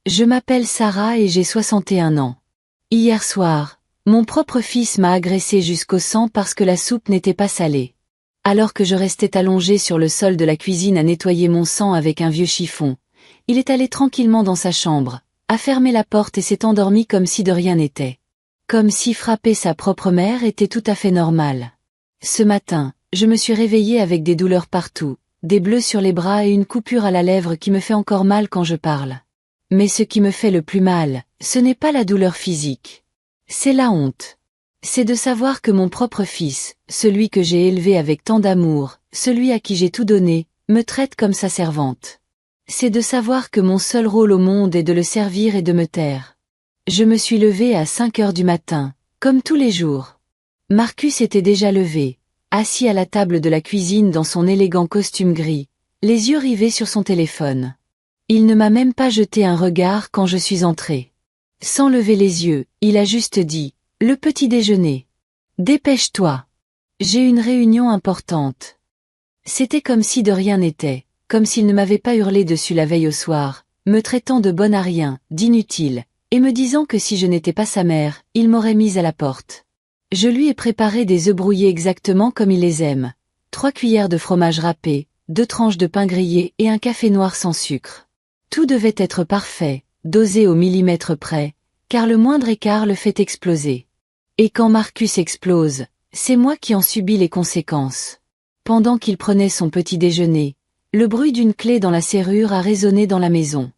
Je m'appelle Sarah et j'ai 61 ans. Hier soir, mon propre fils m'a agressée jusqu'au sang parce que la soupe n'était pas salée. Alors que je restais allongée sur le sol de la cuisine à nettoyer mon sang avec un vieux chiffon, il est allé tranquillement dans sa chambre, a fermé la porte et s'est endormi comme si de rien n'était. Comme si frapper sa propre mère était tout à fait normal. Ce matin, je me suis réveillée avec des douleurs partout, des bleus sur les bras et une coupure à la lèvre qui me fait encore mal quand je parle. Mais ce qui me fait le plus mal, ce n'est pas la douleur physique. C'est la honte. C'est de savoir que mon propre fils, celui que j'ai élevé avec tant d'amour, celui à qui j'ai tout donné, me traite comme sa servante. C'est de savoir que mon seul rôle au monde est de le servir et de me taire. Je me suis levée à 5 heures du matin, comme tous les jours. Marcus était déjà levé, assis à la table de la cuisine dans son élégant costume gris, les yeux rivés sur son téléphone. Il ne m'a même pas jeté un regard quand je suis entrée. Sans lever les yeux, il a juste dit « Le petit déjeuner. Dépêche-toi. J'ai une réunion importante. » C'était comme si de rien n'était, comme s'il ne m'avait pas hurlé dessus la veille au soir, me traitant de bonne à rien, d'inutile, et me disant que si je n'étais pas sa mère, il m'aurait mise à la porte. Je lui ai préparé des œufs brouillés exactement comme il les aime, 3 cuillères de fromage râpé, 2 tranches de pain grillé et un café noir sans sucre. Tout devait être parfait, dosé au millimètre près, car le moindre écart le fait exploser. Et quand Marcus explose, c'est moi qui en subis les conséquences. Pendant qu'il prenait son petit déjeuner, le bruit d'une clé dans la serrure a résonné dans la maison.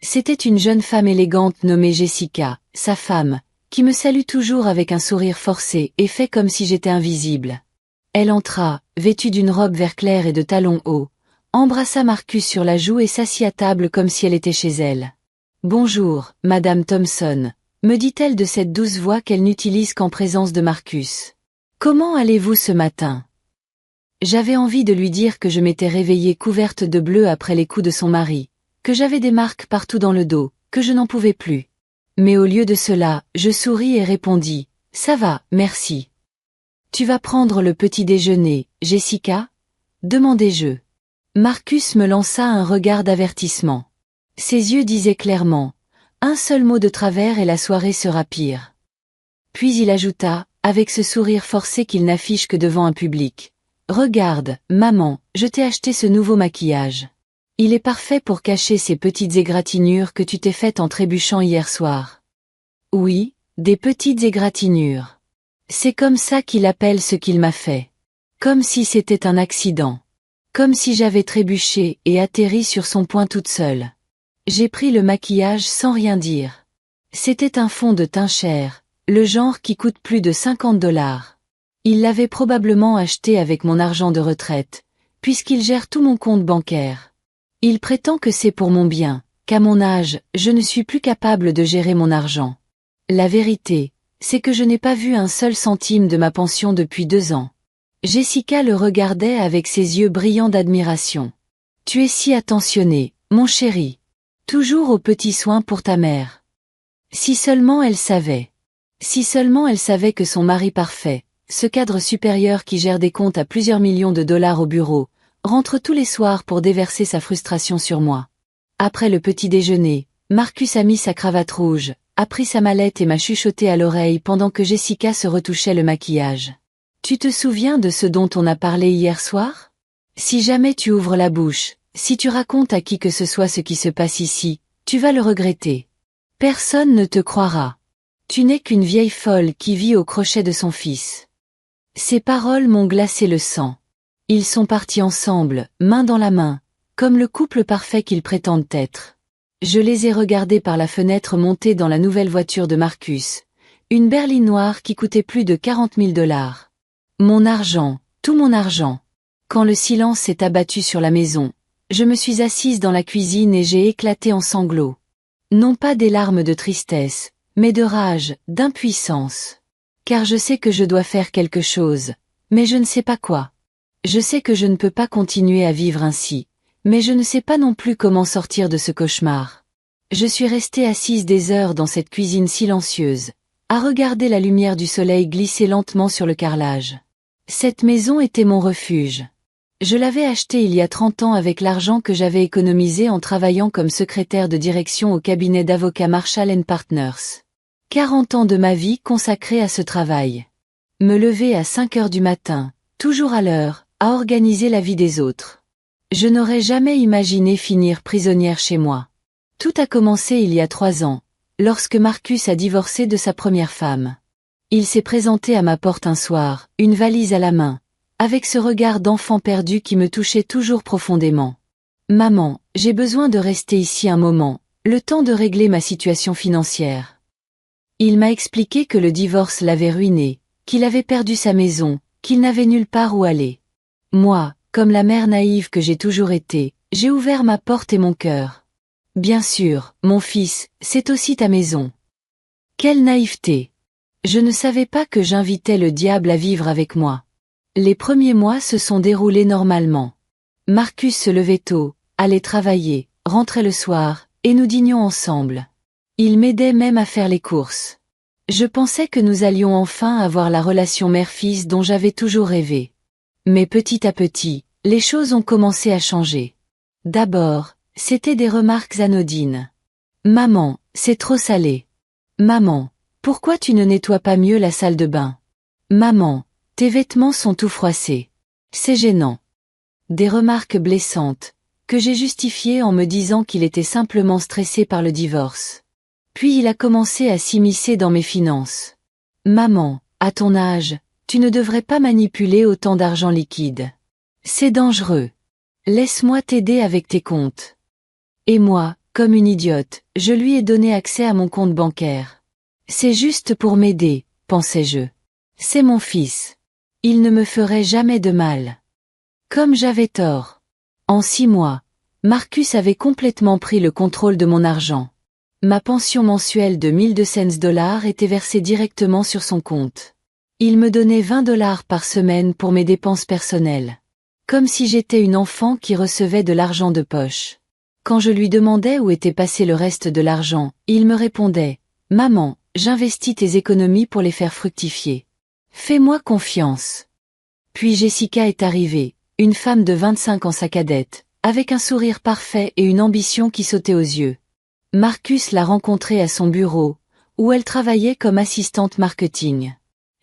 C'était une jeune femme élégante nommée Jessica, sa femme, qui me salue toujours avec un sourire forcé et fait comme si j'étais invisible. Elle entra, vêtue d'une robe vert clair et de talons hauts, embrassa Marcus sur la joue et s'assit à table comme si elle était chez elle. « Bonjour, Madame Thompson », me dit-elle de cette douce voix qu'elle n'utilise qu'en présence de Marcus. « Comment allez-vous ce matin ?» J'avais envie de lui dire que je m'étais réveillée couverte de bleu après les coups de son mari, que j'avais des marques partout dans le dos, que je n'en pouvais plus. Mais au lieu de cela, je souris et répondis « Ça va, merci. »« Tu vas prendre le petit déjeuner, Jessica ?» demandai-je. Marcus me lança un regard d'avertissement. Ses yeux disaient clairement « Un seul mot de travers et la soirée sera pire. » Puis il ajouta, avec ce sourire forcé qu'il n'affiche que devant un public « Regarde, maman, je t'ai acheté ce nouveau maquillage. Il est parfait pour cacher ces petites égratignures que tu t'es faites en trébuchant hier soir. » Oui, des petites égratignures. C'est comme ça qu'il appelle ce qu'il m'a fait. Comme si c'était un accident. Comme si j'avais trébuché et atterri sur son poing toute seule. J'ai pris le maquillage sans rien dire. C'était un fond de teint cher, le genre qui coûte plus de 50 $. Il l'avait probablement acheté avec mon argent de retraite, puisqu'il gère tout mon compte bancaire. Il prétend que c'est pour mon bien, qu'à mon âge, je ne suis plus capable de gérer mon argent. La vérité, c'est que je n'ai pas vu un seul centime de ma pension depuis 2 ans. Jessica le regardait avec ses yeux brillants d'admiration. « Tu es si attentionné, mon chéri. Toujours aux petits soins pour ta mère. » Si seulement elle savait. Si seulement elle savait que son mari parfait, ce cadre supérieur qui gère des comptes à plusieurs millions de dollars au bureau, rentre tous les soirs pour déverser sa frustration sur moi. Après le petit déjeuner, Marcus a mis sa cravate rouge, a pris sa mallette et m'a chuchoté à l'oreille pendant que Jessica se retouchait le maquillage. « Tu te souviens de ce dont on a parlé hier soir ? Si jamais tu ouvres la bouche, si tu racontes à qui que ce soit ce qui se passe ici, tu vas le regretter. Personne ne te croira. Tu n'es qu'une vieille folle qui vit au crochet de son fils. » Ces paroles m'ont glacé le sang. Ils sont partis ensemble, main dans la main, comme le couple parfait qu'ils prétendent être. Je les ai regardés par la fenêtre monter dans la nouvelle voiture de Marcus, une berline noire qui coûtait plus de 40 000 $. Mon argent, tout mon argent. Quand le silence s'est abattu sur la maison, je me suis assise dans la cuisine et j'ai éclaté en sanglots. Non pas des larmes de tristesse, mais de rage, d'impuissance. Car je sais que je dois faire quelque chose, mais je ne sais pas quoi. Je sais que je ne peux pas continuer à vivre ainsi, mais je ne sais pas non plus comment sortir de ce cauchemar. Je suis restée assise des heures dans cette cuisine silencieuse, à regarder la lumière du soleil glisser lentement sur le carrelage. Cette maison était mon refuge. Je l'avais acheté il y a 30 ans avec l'argent que j'avais économisé en travaillant comme secrétaire de direction au cabinet d'avocats Marshall & Partners. 40 ans de ma vie consacrés à ce travail. Me lever à 5 heures du matin, toujours à l'heure, à organiser la vie des autres. Je n'aurais jamais imaginé finir prisonnière chez moi. Tout a commencé il y a 3 ans, lorsque Marcus a divorcé de sa première femme. Il s'est présenté à ma porte un soir, une valise à la main, avec ce regard d'enfant perdu qui me touchait toujours profondément. Maman, j'ai besoin de rester ici un moment, le temps de régler ma situation financière. Il m'a expliqué que le divorce l'avait ruiné, qu'il avait perdu sa maison, qu'il n'avait nulle part où aller. Moi, comme la mère naïve que j'ai toujours été, j'ai ouvert ma porte et mon cœur. Bien sûr, mon fils, c'est aussi ta maison. Quelle naïveté! Je ne savais pas que j'invitais le diable à vivre avec moi. Les premiers mois se sont déroulés normalement. Marcus se levait tôt, allait travailler, rentrait le soir, et nous dînions ensemble. Il m'aidait même à faire les courses. Je pensais que nous allions enfin avoir la relation mère-fils dont j'avais toujours rêvé. Mais petit à petit, les choses ont commencé à changer. D'abord, c'était des remarques anodines. Maman, c'est trop salé. Maman, pourquoi tu ne nettoies pas mieux la salle de bain? Maman, tes vêtements sont tout froissés. C'est gênant. Des remarques blessantes, que j'ai justifiées en me disant qu'il était simplement stressé par le divorce. Puis il a commencé à s'immiscer dans mes finances. Maman, à ton âge, tu ne devrais pas manipuler autant d'argent liquide. C'est dangereux. Laisse-moi t'aider avec tes comptes. Et moi, comme une idiote, je lui ai donné accès à mon compte bancaire. C'est juste pour m'aider, pensais-je. C'est mon fils. Il ne me ferait jamais de mal. Comme j'avais tort. En 6 mois, Marcus avait complètement pris le contrôle de mon argent. Ma pension mensuelle de $1200 était versée directement sur son compte. Il me donnait $20 par semaine pour mes dépenses personnelles. Comme si j'étais une enfant qui recevait de l'argent de poche. Quand je lui demandais où était passé le reste de l'argent, il me répondait « Maman, j'investis tes économies pour les faire fructifier. Fais-moi confiance. » Puis Jessica est arrivée, une femme de 25 ans sa cadette, avec un sourire parfait et une ambition qui sautait aux yeux. Marcus l'a rencontrée à son bureau, où elle travaillait comme assistante marketing.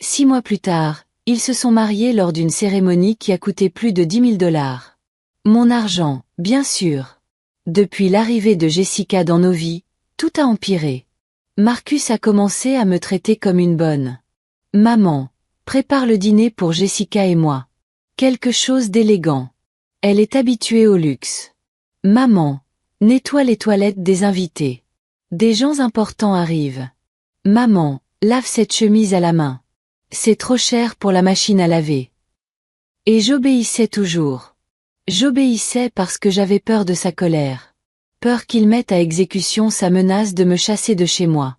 6 mois plus tard, ils se sont mariés lors d'une cérémonie qui a coûté plus de $10 000. Mon argent, bien sûr. Depuis l'arrivée de Jessica dans nos vies, tout a empiré. Marcus a commencé à me traiter comme une bonne. Maman, prépare le dîner pour Jessica et moi. Quelque chose d'élégant. Elle est habituée au luxe. Maman, nettoie les toilettes des invités. Des gens importants arrivent. Maman, lave cette chemise à la main. C'est trop cher pour la machine à laver. Et j'obéissais toujours. J'obéissais parce que j'avais peur de sa colère. Peur qu'il mette à exécution sa menace de me chasser de chez moi.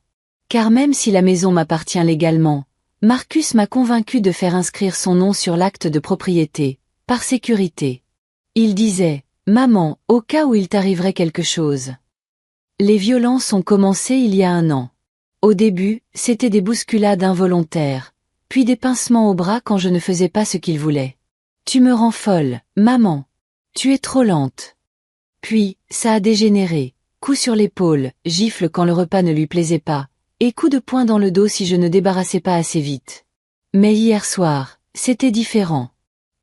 Car même si la maison m'appartient légalement, Marcus m'a convaincu de faire inscrire son nom sur l'acte de propriété, par sécurité. Il disait, « Maman, au cas où il t'arriverait quelque chose. » Les violences ont commencé il y a 1 an. Au début, c'était des bousculades involontaires, puis des pincements au bras quand je ne faisais pas ce qu'il voulait. « Tu me rends folle, maman. Tu es trop lente. » Puis, ça a dégénéré, coup sur l'épaule, gifle quand le repas ne lui plaisait pas, et coup de poing dans le dos si je ne débarrassais pas assez vite. Mais hier soir, c'était différent.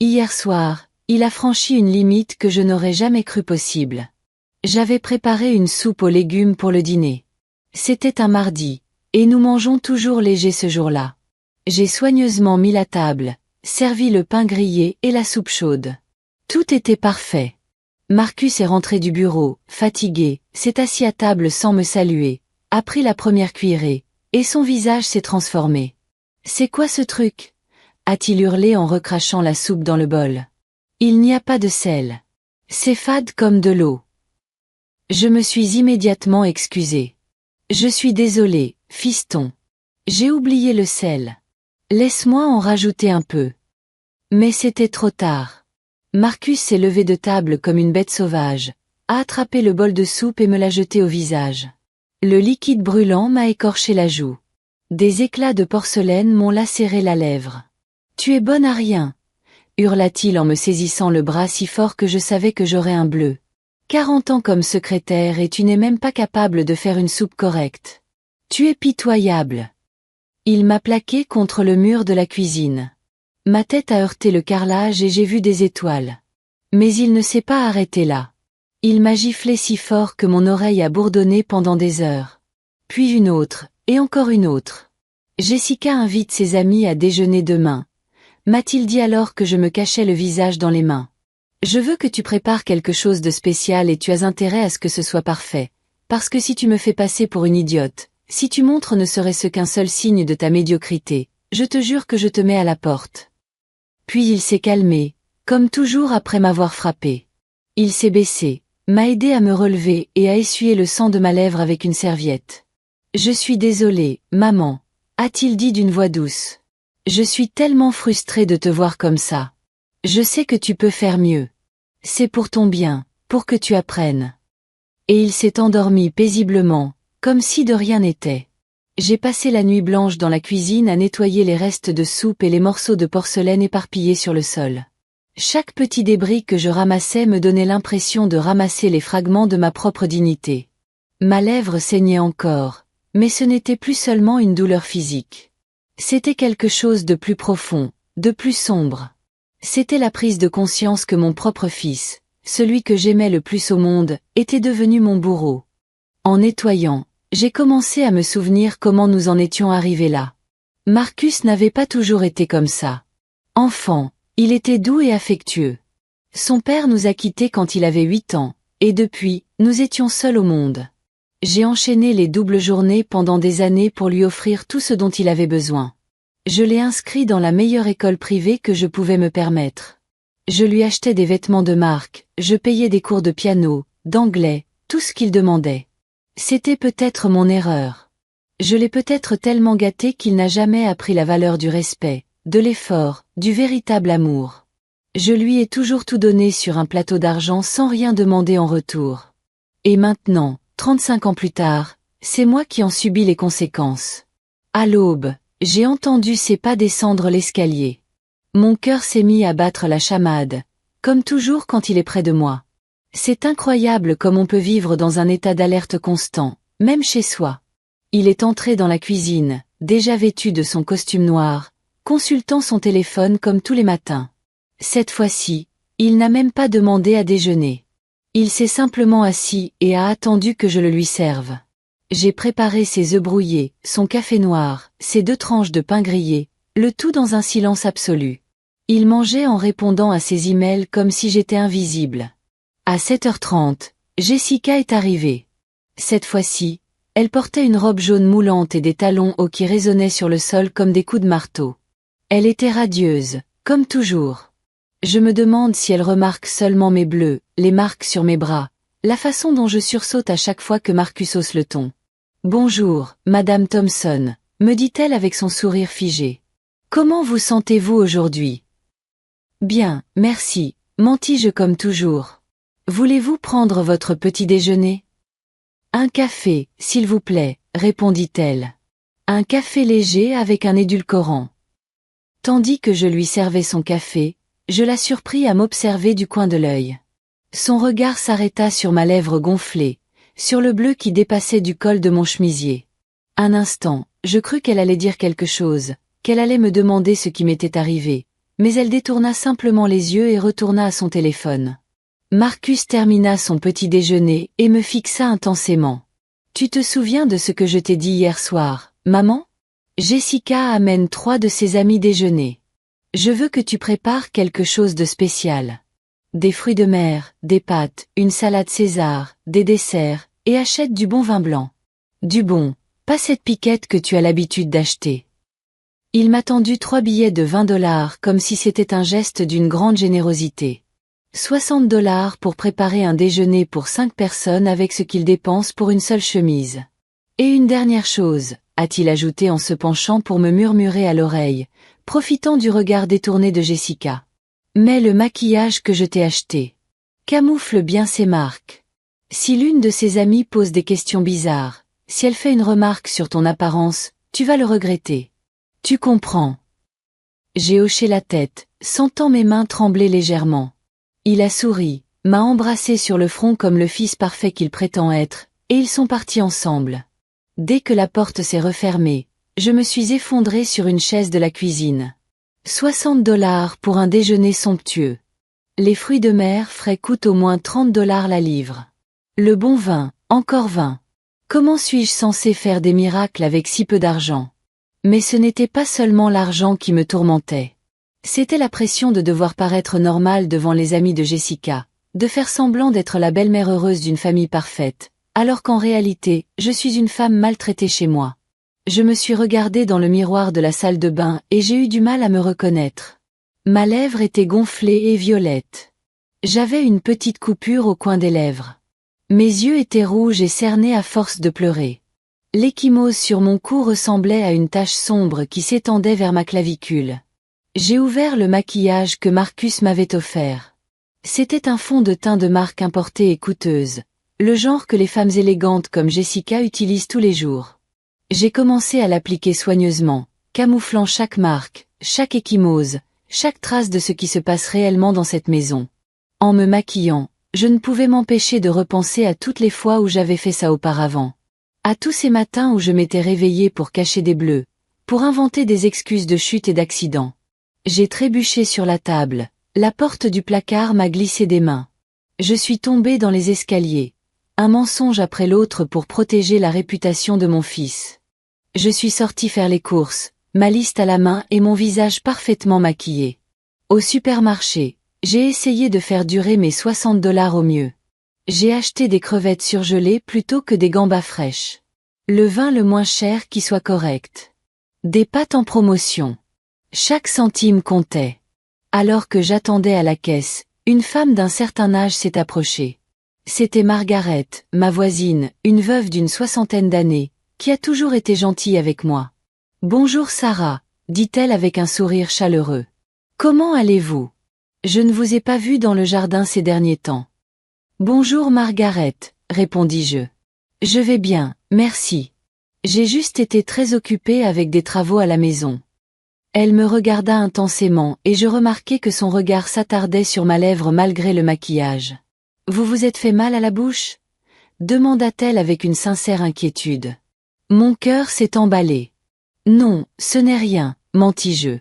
Hier soir, il a franchi une limite que je n'aurais jamais cru possible. J'avais préparé une soupe aux légumes pour le dîner. C'était un mardi, et nous mangeons toujours léger ce jour-là. J'ai soigneusement mis la table, servi le pain grillé et la soupe chaude. Tout était parfait. Marcus est rentré du bureau, fatigué, s'est assis à table sans me saluer, a pris la première cuillerée, et son visage s'est transformé. « C'est quoi ce truc ?» a-t-il hurlé en recrachant la soupe dans le bol. « Il n'y a pas de sel. C'est fade comme de l'eau. » Je me suis immédiatement excusé. « Je suis désolé, fiston. J'ai oublié le sel. Laisse-moi en rajouter un peu. » Mais c'était trop tard. Marcus s'est levé de table comme une bête sauvage, a attrapé le bol de soupe et me l'a jeté au visage. Le liquide brûlant m'a écorché la joue. Des éclats de porcelaine m'ont lacéré la lèvre. « Tu es bonne à rien. hurla-t-il en me saisissant le bras si fort que je savais que j'aurais un bleu. 40 ans comme secrétaire et tu n'es même pas capable de faire une soupe correcte. Tu es pitoyable. Il m'a plaqué contre le mur de la cuisine. Ma tête a heurté le carrelage et j'ai vu des étoiles. Mais il ne s'est pas arrêté là. Il m'a giflé si fort que mon oreille a bourdonné pendant des heures. Puis une autre, et encore une autre. Jessica invite ses amis à déjeuner demain. M'a-t-il dit alors que je me cachais le visage dans les mains. Je veux que tu prépares quelque chose de spécial et tu as intérêt à ce que ce soit parfait. Parce que si tu me fais passer pour une idiote, si tu montres ne serait-ce qu'un seul signe de ta médiocrité, je te jure que je te mets à la porte. Puis il s'est calmé, comme toujours après m'avoir frappé. Il s'est baissé, m'a aidé à me relever et à essuyer le sang de ma lèvre avec une serviette. Je suis désolé, maman, a-t-il dit d'une voix douce. Je suis tellement frustré de te voir comme ça. Je sais que tu peux faire mieux. C'est pour ton bien, pour que tu apprennes. Et il s'est endormi paisiblement, comme si de rien n'était. J'ai passé la nuit blanche dans la cuisine à nettoyer les restes de soupe et les morceaux de porcelaine éparpillés sur le sol. Chaque petit débris que je ramassais me donnait l'impression de ramasser les fragments de ma propre dignité. Ma lèvre saignait encore, mais ce n'était plus seulement une douleur physique. C'était quelque chose de plus profond, de plus sombre. C'était la prise de conscience que mon propre fils, celui que j'aimais le plus au monde, était devenu mon bourreau. En nettoyant, j'ai commencé à me souvenir comment nous en étions arrivés là. Marcus n'avait pas toujours été comme ça. Enfant, il était doux et affectueux. Son père nous a quittés quand il avait 8 ans, et depuis, nous étions seuls au monde. J'ai enchaîné les doubles journées pendant des années pour lui offrir tout ce dont il avait besoin. Je l'ai inscrit dans la meilleure école privée que je pouvais me permettre. Je lui achetais des vêtements de marque, je payais des cours de piano, d'anglais, tout ce qu'il demandait. C'était peut-être mon erreur. Je l'ai peut-être tellement gâté qu'il n'a jamais appris la valeur du respect, de l'effort, du véritable amour. Je lui ai toujours tout donné sur un plateau d'argent sans rien demander en retour. Et maintenant, 35 ans plus tard, c'est moi qui en subis les conséquences. À l'aube, j'ai entendu ses pas descendre l'escalier. Mon cœur s'est mis à battre la chamade, comme toujours quand il est près de moi. C'est incroyable comme on peut vivre dans un état d'alerte constant, même chez soi. Il est entré dans la cuisine, déjà vêtu de son costume noir, consultant son téléphone comme tous les matins. Cette fois-ci, il n'a même pas demandé à déjeuner. Il s'est simplement assis et a attendu que je le lui serve. J'ai préparé ses œufs brouillés, son café noir, ses 2 tranches de pain grillé, le tout dans un silence absolu. Il mangeait en répondant à ses emails comme si j'étais invisible. À 7h30, Jessica est arrivée. Cette fois-ci, elle portait une robe jaune moulante et des talons hauts qui résonnaient sur le sol comme des coups de marteau. Elle était radieuse, comme toujours. Je me demande si elle remarque seulement mes bleus, les marques sur mes bras, la façon dont je sursaute à chaque fois que Marcus hausse le ton. « Bonjour, Madame Thompson », me dit-elle avec son sourire figé. « Comment vous sentez-vous aujourd'hui ?»« Bien, merci, mentis-je comme toujours. Voulez-vous prendre votre petit déjeuner ?»« Un café, s'il vous plaît, » répondit-elle. « Un café léger avec un édulcorant. » Tandis que je lui servais son café, je la surpris à m'observer du coin de l'œil. Son regard s'arrêta sur ma lèvre gonflée, sur le bleu qui dépassait du col de mon chemisier. Un instant, je crus qu'elle allait dire quelque chose, qu'elle allait me demander ce qui m'était arrivé, mais elle détourna simplement les yeux et retourna à son téléphone. Marcus termina son petit déjeuner et me fixa intensément. « Tu te souviens de ce que je t'ai dit hier soir, maman ? Jessica amène 3 de ses amis déjeuner. Je veux que tu prépares quelque chose de spécial. Des fruits de mer, des pâtes, une salade César, des desserts, et achète du bon vin blanc. Du bon, pas cette piquette que tu as l'habitude d'acheter. » Il m'a tendu 3 billets de $20 comme si c'était un geste d'une grande générosité. $60 pour préparer un déjeuner pour 5 personnes avec ce qu'il dépense pour une seule chemise. Et une dernière chose, a-t-il ajouté en se penchant pour me murmurer à l'oreille, profitant du regard détourné de Jessica. Mais le maquillage que je t'ai acheté camoufle bien ses marques. Si l'une de ses amies pose des questions bizarres, si elle fait une remarque sur ton apparence, tu vas le regretter. Tu comprends. J'ai hoché la tête, sentant mes mains trembler légèrement. Il a souri, m'a embrassé sur le front comme le fils parfait qu'il prétend être, et ils sont partis ensemble. Dès que la porte s'est refermée, je me suis effondrée sur une chaise de la cuisine. 60 $ pour un déjeuner somptueux. Les fruits de mer frais coûtent au moins 30 $ la livre. Le bon vin, encore 20. Comment suis-je censé faire des miracles avec si peu d'argent? Mais ce n'était pas seulement l'argent qui me tourmentait. C'était la pression de devoir paraître normale devant les amis de Jessica, de faire semblant d'être la belle-mère heureuse d'une famille parfaite, alors qu'en réalité, je suis une femme maltraitée chez moi. Je me suis regardée dans le miroir de la salle de bain et j'ai eu du mal à me reconnaître. Ma lèvre était gonflée et violette. J'avais une petite coupure au coin des lèvres. Mes yeux étaient rouges et cernés à force de pleurer. L'ecchymose sur mon cou ressemblait à une tache sombre qui s'étendait vers ma clavicule. J'ai ouvert le maquillage que Marcus m'avait offert. C'était un fond de teint de marque importée et coûteuse, le genre que les femmes élégantes comme Jessica utilisent tous les jours. J'ai commencé à l'appliquer soigneusement, camouflant chaque marque, chaque ecchymose, chaque trace de ce qui se passe réellement dans cette maison. En me maquillant, je ne pouvais m'empêcher de repenser à toutes les fois où j'avais fait ça auparavant. À tous ces matins où je m'étais réveillée pour cacher des bleus, pour inventer des excuses de chute et d'accident. J'ai trébuché sur la table, la porte du placard m'a glissé des mains. Je suis tombée dans les escaliers, un mensonge après l'autre pour protéger la réputation de mon fils. Je suis sortie faire les courses, ma liste à la main et mon visage parfaitement maquillé. Au supermarché, j'ai essayé de faire durer mes 60 $ au mieux. J'ai acheté des crevettes surgelées plutôt que des gambas fraîches. Le vin le moins cher qui soit correct. Des pâtes en promotion. Chaque centime comptait. Alors que j'attendais à la caisse, une femme d'un certain âge s'est approchée. C'était Margaret, ma voisine, une veuve d'une 60aine d'années, qui a toujours été gentille avec moi. « Bonjour Sarah », dit-elle avec un sourire chaleureux. « Comment allez-vous? Je ne vous ai pas vu dans le jardin ces derniers temps. »« Bonjour Margaret », répondis-je. « Je vais bien, merci. J'ai juste été très occupée avec des travaux à la maison. » Elle me regarda intensément et je remarquai que son regard s'attardait sur ma lèvre malgré le maquillage. « Vous vous êtes fait mal à la bouche ?» demanda-t-elle avec une sincère inquiétude. Mon cœur s'est emballé. « Non, ce n'est rien, mentis-je.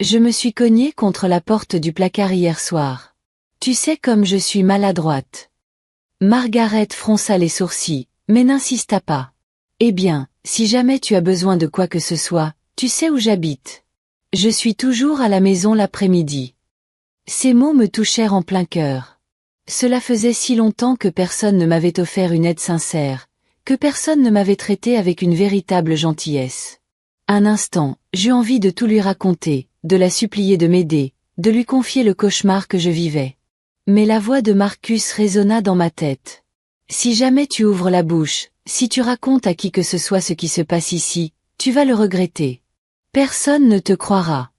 Je me suis cognée contre la porte du placard hier soir. Tu sais comme je suis maladroite. » Margaret fronça les sourcils, mais n'insista pas. « Eh bien, si jamais tu as besoin de quoi que ce soit, tu sais où j'habite. Je suis toujours à la maison l'après-midi. » Ces mots me touchèrent en plein cœur. Cela faisait si longtemps que personne ne m'avait offert une aide sincère, que personne ne m'avait traité avec une véritable gentillesse. Un instant, j'eus envie de tout lui raconter, de la supplier de m'aider, de lui confier le cauchemar que je vivais. Mais la voix de Marcus résonna dans ma tête. « Si jamais tu ouvres la bouche, si tu racontes à qui que ce soit ce qui se passe ici, tu vas le regretter. Personne ne te croira.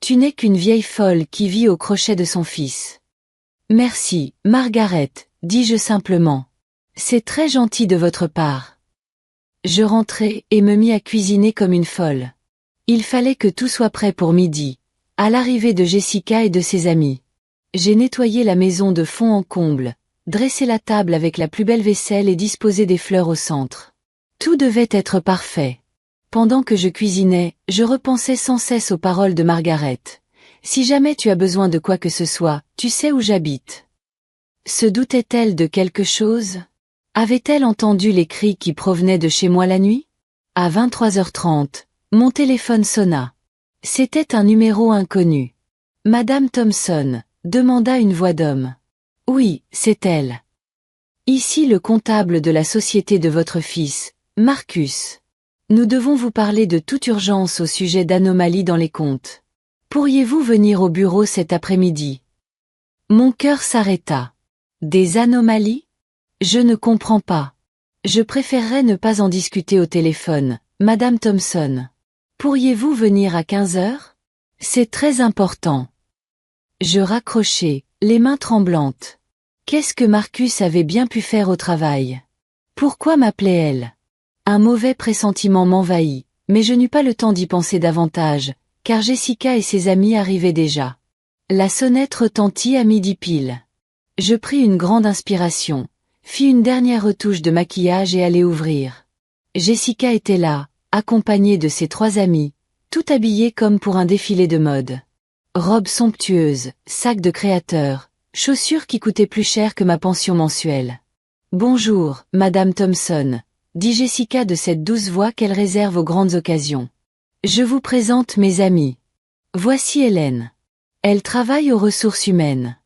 Tu n'es qu'une vieille folle qui vit au crochet de son fils. »« Merci, Margaret, dis-je simplement. C'est très gentil de votre part. » Je rentrai et me mis à cuisiner comme une folle. Il fallait que tout soit prêt pour midi, à l'arrivée de Jessica et de ses amis. J'ai nettoyé la maison de fond en comble, dressé la table avec la plus belle vaisselle et disposé des fleurs au centre. Tout devait être parfait. Pendant que je cuisinais, je repensais sans cesse aux paroles de Margaret. « Si jamais tu as besoin de quoi que ce soit, tu sais où j'habite. » Se doutait-elle de quelque chose? Avait-elle entendu les cris qui provenaient de chez moi la nuit? À 23h30, mon téléphone sonna. C'était un numéro inconnu. « Madame Thompson », demanda une voix d'homme. « Oui, c'est elle. Ici le comptable de la société de votre fils, Marcus. Nous devons vous parler de toute urgence au sujet d'anomalies dans les comptes. Pourriez-vous venir au bureau cet après-midi? » Mon cœur s'arrêta. Des anomalies? Je ne comprends pas. Je préférerais ne pas en discuter au téléphone, Madame Thompson. Pourriez-vous venir à 15h? C'est très important. Je raccrochai, les mains tremblantes. Qu'est-ce que Marcus avait bien pu faire au travail? Pourquoi m'appelait-elle? Un mauvais pressentiment m'envahit, mais je n'eus pas le temps d'y penser davantage, car Jessica et ses amis arrivaient déjà. La sonnette retentit à midi pile. Je pris une grande inspiration, fis une dernière retouche de maquillage et allai ouvrir. Jessica était là, accompagnée de ses 3 amis, tout habillée comme pour un défilé de mode. Robe somptueuse, sac de créateur, chaussures qui coûtaient plus cher que ma pension mensuelle. « Bonjour, Madame Thompson », dit Jessica de cette douce voix qu'elle réserve aux grandes occasions. « Je vous présente mes amis. Voici Hélène. Elle travaille aux ressources humaines.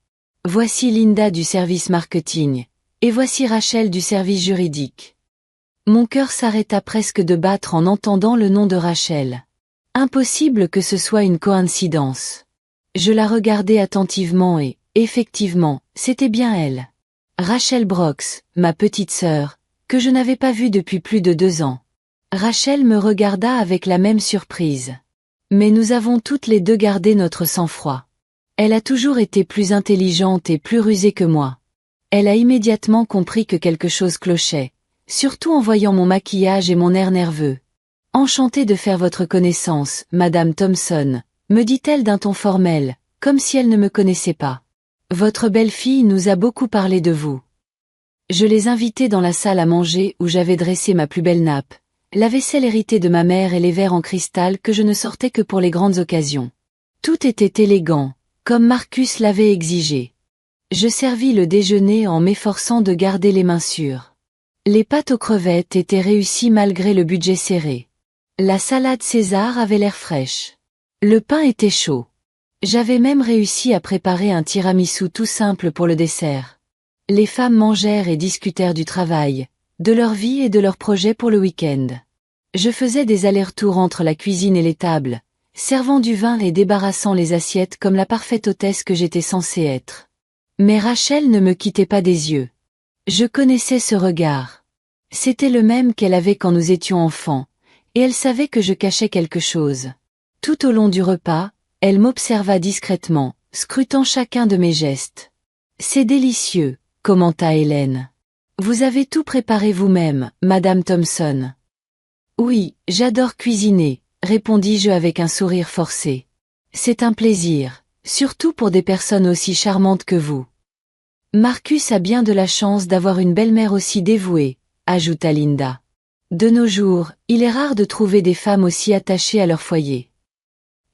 Voici Linda du service marketing, et voici Rachel du service juridique. » Mon cœur s'arrêta presque de battre en entendant le nom de Rachel. Impossible que ce soit une coïncidence. Je la regardai attentivement et, effectivement, c'était bien elle. Rachel Brox, ma petite sœur, que je n'avais pas vue depuis plus de 2 ans. Rachel me regarda avec la même surprise. Mais nous avons toutes les deux gardé notre sang-froid. Elle a toujours été plus intelligente et plus rusée que moi. Elle a immédiatement compris que quelque chose clochait, surtout en voyant mon maquillage et mon air nerveux. « Enchantée de faire votre connaissance, Madame Thompson », me dit-elle d'un ton formel, comme si elle ne me connaissait pas. « Votre belle-fille nous a beaucoup parlé de vous. » Je les invitai dans la salle à manger où j'avais dressé ma plus belle nappe, la vaisselle héritée de ma mère et les verres en cristal que je ne sortais que pour les grandes occasions. Tout était élégant, comme Marcus l'avait exigé. Je servis le déjeuner en m'efforçant de garder les mains sûres. Les pâtes aux crevettes étaient réussies malgré le budget serré. La salade César avait l'air fraîche. Le pain était chaud. J'avais même réussi à préparer un tiramisu tout simple pour le dessert. Les femmes mangèrent et discutèrent du travail, de leur vie et de leurs projets pour le week-end. Je faisais des allers-retours entre la cuisine et les tables, servant du vin et débarrassant les assiettes comme la parfaite hôtesse que j'étais censée être. Mais Rachel ne me quittait pas des yeux. Je connaissais ce regard. C'était le même qu'elle avait quand nous étions enfants, et elle savait que je cachais quelque chose. Tout au long du repas, elle m'observa discrètement, scrutant chacun de mes gestes. « C'est délicieux », commenta Hélène. « Vous avez tout préparé vous-même, Madame Thompson. »« Oui, j'adore cuisiner », répondis-je avec un sourire forcé. « C'est un plaisir, surtout pour des personnes aussi charmantes que vous. »« Marcus a bien de la chance d'avoir une belle-mère aussi dévouée », ajouta Linda. « De nos jours, il est rare de trouver des femmes aussi attachées à leur foyer. »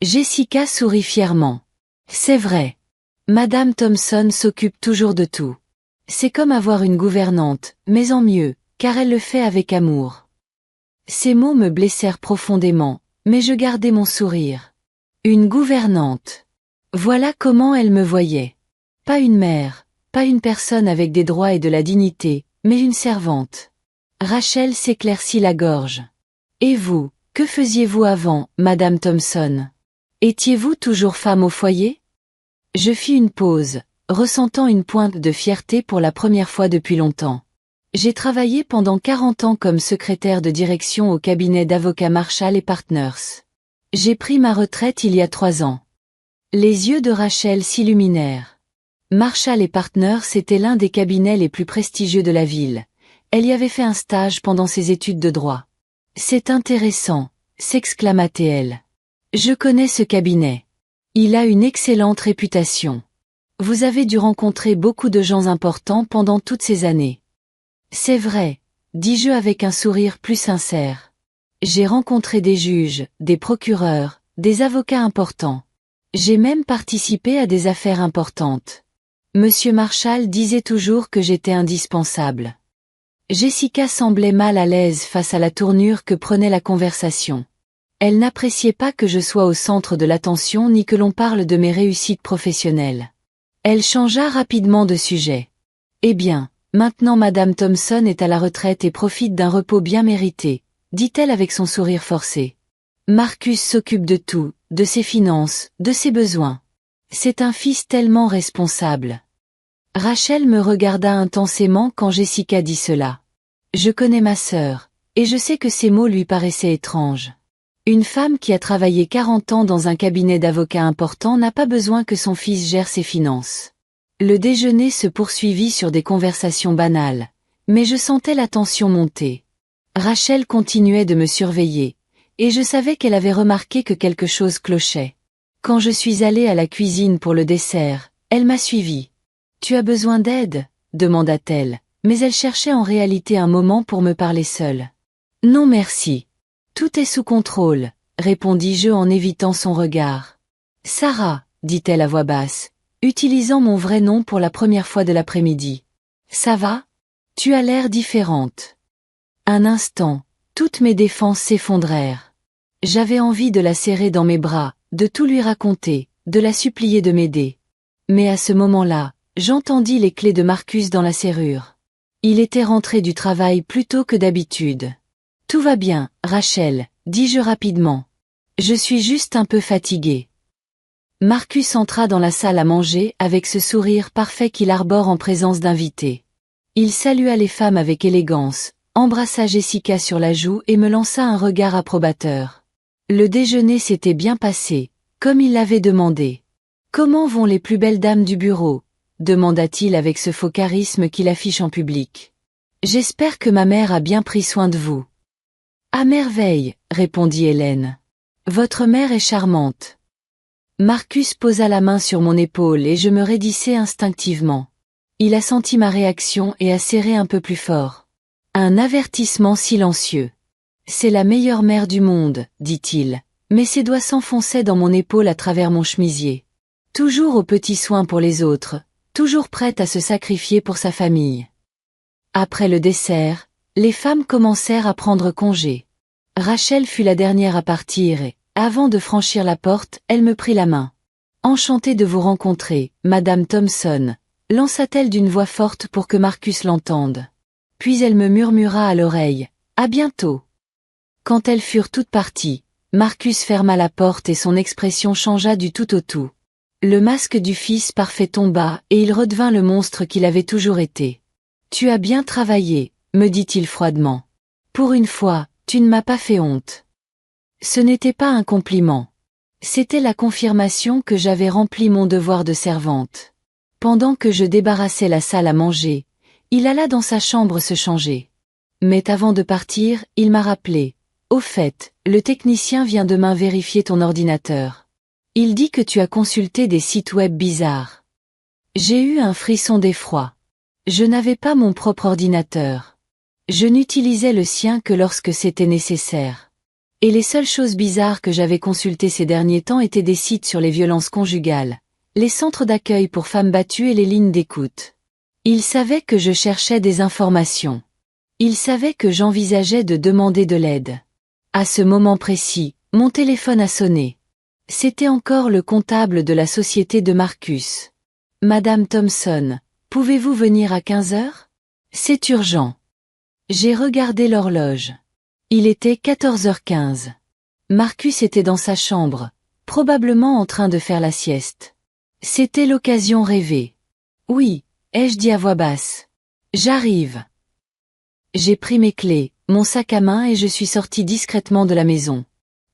Jessica sourit fièrement. « C'est vrai. Madame Thompson s'occupe toujours de tout. C'est comme avoir une gouvernante, mais en mieux, car elle le fait avec amour. » Ces mots me blessèrent profondément, mais je gardai mon sourire. Une gouvernante. Voilà comment elle me voyait. Pas une mère, pas une personne avec des droits et de la dignité, mais une servante. Rachel s'éclaircit la gorge. « Et vous, que faisiez-vous avant, Madame Thompson? Étiez-vous toujours femme au foyer ?» Je fis une pause, ressentant une pointe de fierté pour la première fois depuis longtemps. J'ai travaillé pendant 40 ans comme secrétaire de direction au cabinet d'avocats Marshall & Partners. J'ai pris ma retraite il y a 3 ans. Les yeux de Rachel s'illuminèrent. Marshall & Partners était l'un des cabinets les plus prestigieux de la ville. Elle y avait fait un stage pendant ses études de droit. « C'est intéressant », s'exclama-t-elle. « Je connais ce cabinet. Il a une excellente réputation. Vous avez dû rencontrer beaucoup de gens importants pendant toutes ces années. » « C'est vrai, » dis-je avec un sourire plus sincère. « J'ai rencontré des juges, des procureurs, des avocats importants. J'ai même participé à des affaires importantes. Monsieur Marshall disait toujours que j'étais indispensable. » Jessica semblait mal à l'aise face à la tournure que prenait la conversation. Elle n'appréciait pas que je sois au centre de l'attention ni que l'on parle de mes réussites professionnelles. Elle changea rapidement de sujet. « Eh bien, maintenant Madame Thompson est à la retraite et profite d'un repos bien mérité, » dit-elle avec son sourire forcé. « Marcus s'occupe de tout, de ses finances, de ses besoins. C'est un fils tellement responsable. » Rachel me regarda intensément quand Jessica dit cela. Je connais ma sœur, et je sais que ces mots lui paraissaient étranges. Une femme qui a travaillé 40 ans dans un cabinet d'avocats important n'a pas besoin que son fils gère ses finances. Le déjeuner se poursuivit sur des conversations banales, mais je sentais la tension monter. Rachel continuait de me surveiller, et je savais qu'elle avait remarqué que quelque chose clochait. Quand je suis allée à la cuisine pour le dessert, elle m'a suivi. Tu as besoin d'aide? Demanda-t-elle, mais elle cherchait en réalité un moment pour me parler seule. Non merci. Tout est sous contrôle, répondis-je en évitant son regard. Sarah, dit-elle à voix basse, utilisant mon vrai nom pour la première fois de l'après-midi. Ça va? Tu as l'air différente. Un instant, toutes mes défenses s'effondrèrent. J'avais envie de la serrer dans mes bras, de tout lui raconter, de la supplier de m'aider. Mais à ce moment-là, j'entendis les clés de Marcus dans la serrure. Il était rentré du travail plus tôt que d'habitude. Tout va bien, Rachel, dis-je rapidement. Je suis juste un peu fatigué. Marcus entra dans la salle à manger avec ce sourire parfait qu'il arbore en présence d'invités. Il salua les femmes avec élégance, embrassa Jessica sur la joue et me lança un regard approbateur. Le déjeuner s'était bien passé, comme il l'avait demandé. « Comment vont les plus belles dames du bureau ?» demanda-t-il avec ce faux charisme qu'il affiche en public. « J'espère que ma mère a bien pris soin de vous. »« À merveille, » répondit Hélène. « Votre mère est charmante. » Marcus posa la main sur mon épaule et je me raidissai instinctivement. Il a senti ma réaction et a serré un peu plus fort. Un avertissement silencieux. « C'est la meilleure mère du monde, » dit-il, mais ses doigts s'enfonçaient dans mon épaule à travers mon chemisier. Toujours aux petits soins pour les autres, toujours prête à se sacrifier pour sa famille. Après le dessert, les femmes commencèrent à prendre congé. Rachel fut la dernière à partir et, avant de franchir la porte, elle me prit la main. « Enchantée de vous rencontrer, Madame Thompson », lança-t-elle d'une voix forte pour que Marcus l'entende. Puis elle me murmura à l'oreille, « À bientôt ». Quand elles furent toutes parties, Marcus ferma la porte et son expression changea du tout au tout. Le masque du fils parfait tomba et il redevint le monstre qu'il avait toujours été. « Tu as bien travaillé », me dit-il froidement. « Pour une fois, tu ne m'as pas fait honte. » Ce n'était pas un compliment. C'était la confirmation que j'avais rempli mon devoir de servante. Pendant que je débarrassais la salle à manger, il alla dans sa chambre se changer. Mais avant de partir, il m'a rappelé. « Au fait, le technicien vient demain vérifier ton ordinateur. Il dit que tu as consulté des sites web bizarres. » J'ai eu un frisson d'effroi. Je n'avais pas mon propre ordinateur. Je n'utilisais le sien que lorsque c'était nécessaire. Et les seules choses bizarres que j'avais consultées ces derniers temps étaient des sites sur les violences conjugales, les centres d'accueil pour femmes battues et les lignes d'écoute. Il savait que je cherchais des informations. Il savait que j'envisageais de demander de l'aide. À ce moment précis, mon téléphone a sonné. C'était encore le comptable de la société de Marcus. « Madame Thompson, pouvez-vous venir à 15 heures? C'est urgent. » J'ai regardé l'horloge. Il était 14h15. Marcus était dans sa chambre, probablement en train de faire la sieste. C'était l'occasion rêvée. « Oui, » ai-je dit à voix basse. « J'arrive. » J'ai pris mes clés, mon sac à main et je suis sorti discrètement de la maison.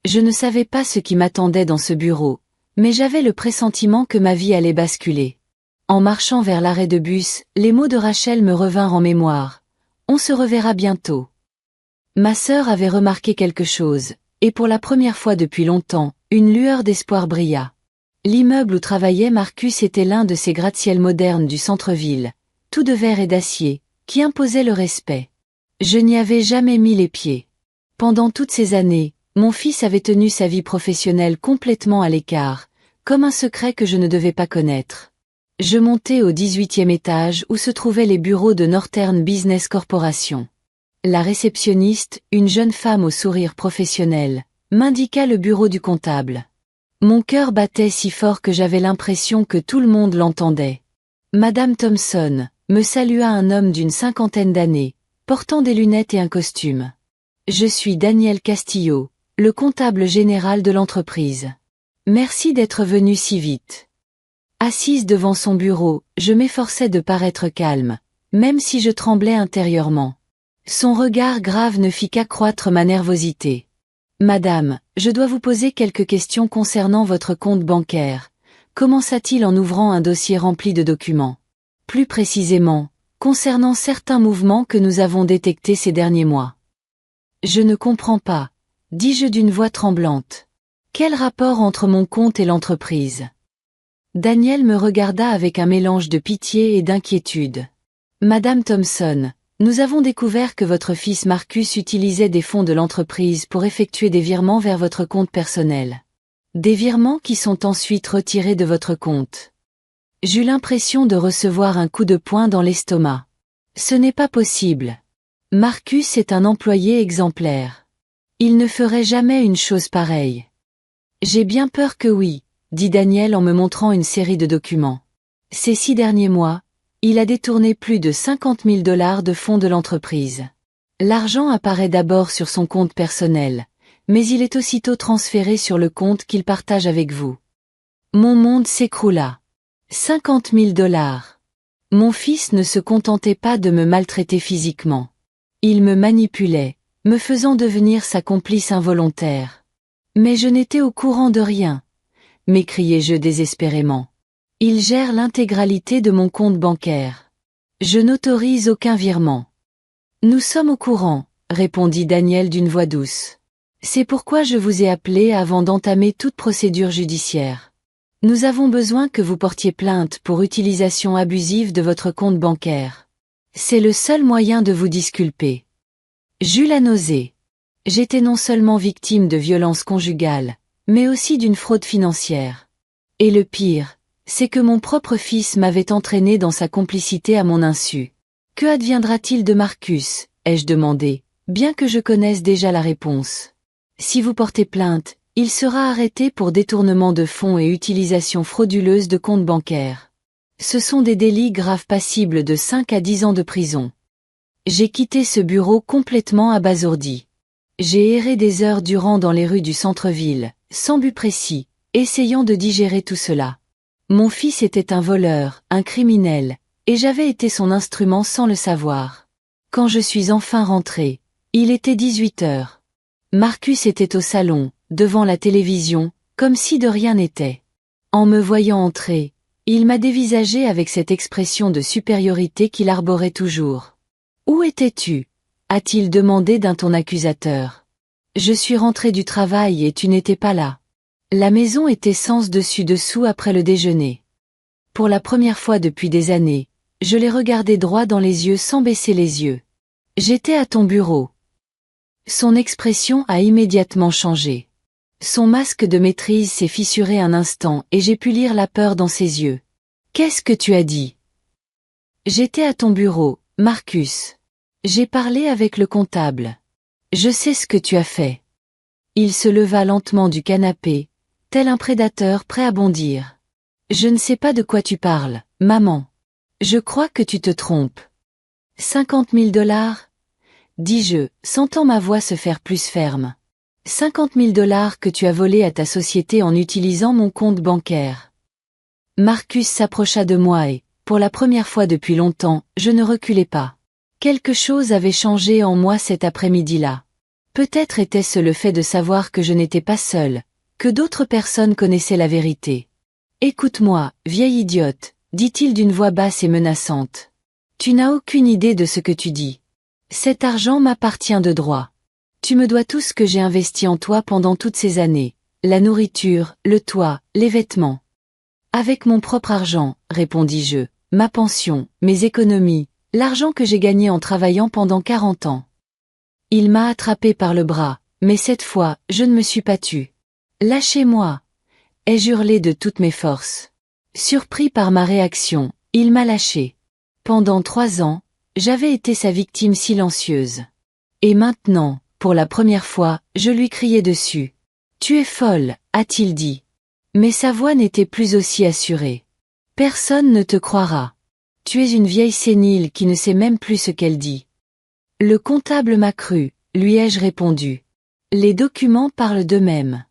Je ne savais pas ce qui m'attendait dans ce bureau, mais j'avais le pressentiment que ma vie allait basculer. En marchant vers l'arrêt de bus, les mots de Rachel me revinrent en mémoire. « On se reverra bientôt. » Ma sœur avait remarqué quelque chose, et pour la première fois depuis longtemps, une lueur d'espoir brilla. L'immeuble où travaillait Marcus était l'un de ces gratte-ciels modernes du centre-ville, tout de verre et d'acier, qui imposait le respect. Je n'y avais jamais mis les pieds. Pendant toutes ces années, mon fils avait tenu sa vie professionnelle complètement à l'écart, comme un secret que je ne devais pas connaître. Je montai au 18e étage où se trouvaient les bureaux de Northern Business Corporation. La réceptionniste, une jeune femme au sourire professionnel, m'indiqua le bureau du comptable. Mon cœur battait si fort que j'avais l'impression que tout le monde l'entendait. Madame Thompson, me salua un homme d'une 50aine d'années, portant des lunettes et un costume. Je suis Daniel Castillo, le comptable général de l'entreprise. Merci d'être venu si vite. Assise devant son bureau, je m'efforçais de paraître calme, même si je tremblais intérieurement. Son regard grave ne fit qu'accroître ma nervosité. « Madame, je dois vous poser quelques questions concernant votre compte bancaire », commença-t-il en ouvrant un dossier rempli de documents. « Plus précisément, concernant certains mouvements que nous avons détectés ces derniers mois. » « Je ne comprends pas, dis-je d'une voix tremblante. « Quel rapport entre mon compte et l'entreprise? Daniel me regarda avec un mélange de pitié et d'inquiétude. Madame Thompson, nous avons découvert que votre fils Marcus utilisait des fonds de l'entreprise pour effectuer des virements vers votre compte personnel. Des virements qui sont ensuite retirés de votre compte. J'eus l'impression de recevoir un coup de poing dans l'estomac. Ce n'est pas possible. Marcus est un employé exemplaire. Il ne ferait jamais une chose pareille. J'ai bien peur que oui, dit Daniel en me montrant une série de documents. Ces 6 derniers mois, il a détourné plus de 50 000 $ de fonds de l'entreprise. L'argent apparaît d'abord sur son compte personnel, mais il est aussitôt transféré sur le compte qu'il partage avec vous. Mon monde s'écroula. 50 000 $. Mon fils ne se contentait pas de me maltraiter physiquement. Il me manipulait, me faisant devenir sa complice involontaire. Mais je n'étais au courant de rien, m'écriai-je désespérément. Il gère l'intégralité de mon compte bancaire. Je n'autorise aucun virement. Nous sommes au courant, répondit Daniel d'une voix douce. C'est pourquoi je vous ai appelé avant d'entamer toute procédure judiciaire. Nous avons besoin que vous portiez plainte pour utilisation abusive de votre compte bancaire. C'est le seul moyen de vous disculper. J'eus la nausée. J'étais non seulement victime de violences conjugales, mais aussi d'une fraude financière. Et le pire, c'est que mon propre fils m'avait entraîné dans sa complicité à mon insu. Que adviendra-t-il de Marcus, ai-je demandé, bien que je connaisse déjà la réponse. Si vous portez plainte, il sera arrêté pour détournement de fonds et utilisation frauduleuse de comptes bancaires. Ce sont des délits graves passibles de 5 à 10 ans de prison. J'ai quitté ce bureau complètement abasourdi. J'ai erré des heures durant dans les rues du centre-ville, sans but précis, essayant de digérer tout cela. Mon fils était un voleur, un criminel, et j'avais été son instrument sans le savoir. Quand je suis enfin rentré, il était 18 heures. Marcus était au salon, devant la télévision, comme si de rien n'était. En me voyant entrer, il m'a dévisagé avec cette expression de supériorité qu'il arborait toujours. « Où étais-tu » a-t-il demandé d'un ton accusateur. « Je suis rentré du travail et tu n'étais pas là. » La maison était sens dessus dessous après le déjeuner. Pour la première fois depuis des années, je l'ai regardé droit dans les yeux sans baisser les yeux. « J'étais à ton bureau. » Son expression a immédiatement changé. Son masque de maîtrise s'est fissuré un instant et j'ai pu lire la peur dans ses yeux. « Qu'est-ce que tu as dit ?»« J'étais à ton bureau, Marcus. J'ai parlé avec le comptable. Je sais ce que tu as fait. » Il se leva lentement du canapé, tel un prédateur prêt à bondir. « Je ne sais pas de quoi tu parles, maman. Je crois que tu te trompes. 50 000 $, dis-je, sentant ma voix se faire plus ferme. 50 000 $ que tu as volés à ta société en utilisant mon compte bancaire. Marcus s'approcha de moi et, pour la première fois depuis longtemps, je ne reculai pas. Quelque chose avait changé en moi cet après-midi-là. Peut-être était-ce le fait de savoir que je n'étais pas seule, que d'autres personnes connaissaient la vérité. « Écoute-moi, vieille idiote, dit-il d'une voix basse et menaçante. Tu n'as aucune idée de ce que tu dis. Cet argent m'appartient de droit. Tu me dois tout ce que j'ai investi en toi pendant toutes ces années, la nourriture, le toit, les vêtements. Avec mon propre argent, répondis-je, ma pension, mes économies, l'argent que j'ai gagné en travaillant pendant 40 ans. Il m'a attrapé par le bras, mais cette fois, je ne me suis pas tue. Lâchez-moi, ai-je hurlé de toutes mes forces. Surpris par ma réaction, il m'a lâché. Pendant 3 ans, j'avais été sa victime silencieuse. Et maintenant, pour la première fois, je lui criai dessus. « Tu es folle, a-t-il dit. » Mais sa voix n'était plus aussi assurée. « Personne ne te croira. Tu es une vieille sénile qui ne sait même plus ce qu'elle dit. » Le comptable m'a cru, lui ai-je répondu. Les documents parlent d'eux-mêmes.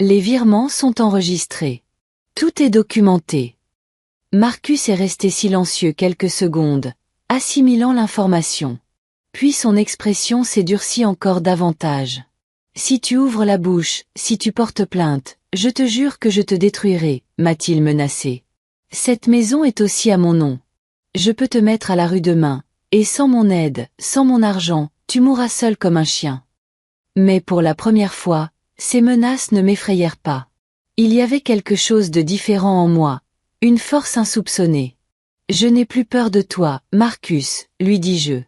Les virements sont enregistrés. Tout est documenté. Marcus est resté silencieux quelques secondes, assimilant l'information. Puis son expression s'est durcie encore davantage. « Si tu ouvres la bouche, si tu portes plainte, je te jure que je te détruirai, m'a-t-il menacé. Cette maison est aussi à mon nom. Je peux te mettre à la rue demain, et sans mon aide, sans mon argent, tu mourras seul comme un chien. » Mais pour la première fois, Ces menaces ne m'effrayèrent pas. Il y avait quelque chose de différent en moi, une force insoupçonnée. Je n'ai plus peur de toi, Marcus, lui dis-je.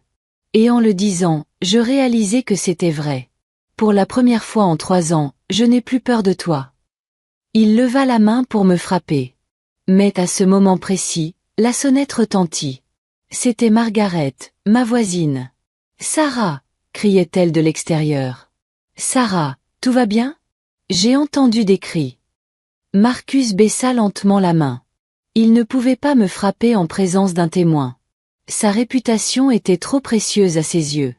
Et en le disant, je réalisai que c'était vrai. Pour la première fois en 3 ans, je n'ai plus peur de toi. Il leva la main pour me frapper. Mais à ce moment précis, la sonnette retentit. C'était Margaret, ma voisine. Sarah, criait-elle de l'extérieur. Sarah, tout va bien? J'ai entendu des cris. Marcus baissa lentement la main. Il ne pouvait pas me frapper en présence d'un témoin. Sa réputation était trop précieuse à ses yeux.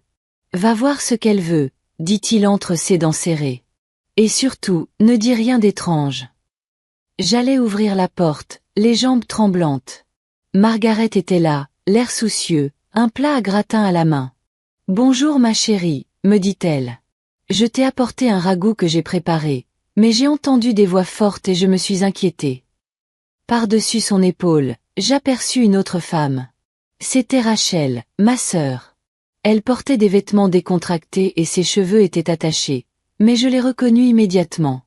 Va voir ce qu'elle veut, dit-il entre ses dents serrées. Et surtout, ne dis rien d'étrange. J'allais ouvrir la porte, les jambes tremblantes. Margaret était là, l'air soucieux, un plat à gratin à la main. Bonjour ma chérie, me dit-elle. Je t'ai apporté un ragoût que j'ai préparé, mais j'ai entendu des voix fortes et je me suis inquiétée. Par-dessus son épaule, j'aperçus une autre femme. C'était Rachel, ma sœur. Elle portait des vêtements décontractés et ses cheveux étaient attachés, mais je l'ai reconnue immédiatement.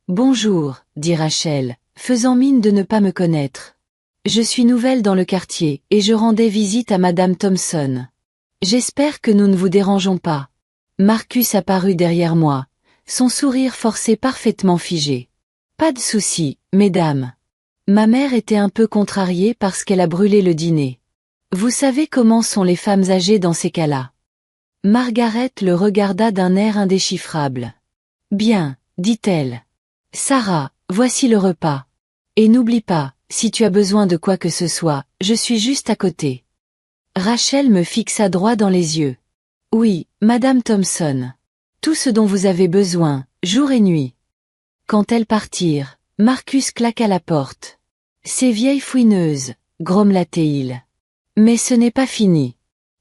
Bonjour, dit Rachel, faisant mine de ne pas me connaître. Je suis nouvelle dans le quartier et je rendais visite à Madame Thompson. J'espère que nous ne vous dérangeons pas. Marcus apparut derrière moi, son sourire forcé parfaitement figé. Pas de souci, mesdames. Ma mère était un peu contrariée parce qu'elle a brûlé le dîner. Vous savez comment sont les femmes âgées dans ces cas-là. Margaret le regarda d'un air indéchiffrable. Bien, dit-elle. Sarah, voici le repas. Et n'oublie pas, si tu as besoin de quoi que ce soit, je suis juste à côté. Rachel me fixa droit dans les yeux. Oui, Madame Thompson. Tout ce dont vous avez besoin, jour et nuit. Quand elles partirent, Marcus claqua la porte. Ces vieilles fouineuses, grommela-t-il. Mais ce n'est pas fini.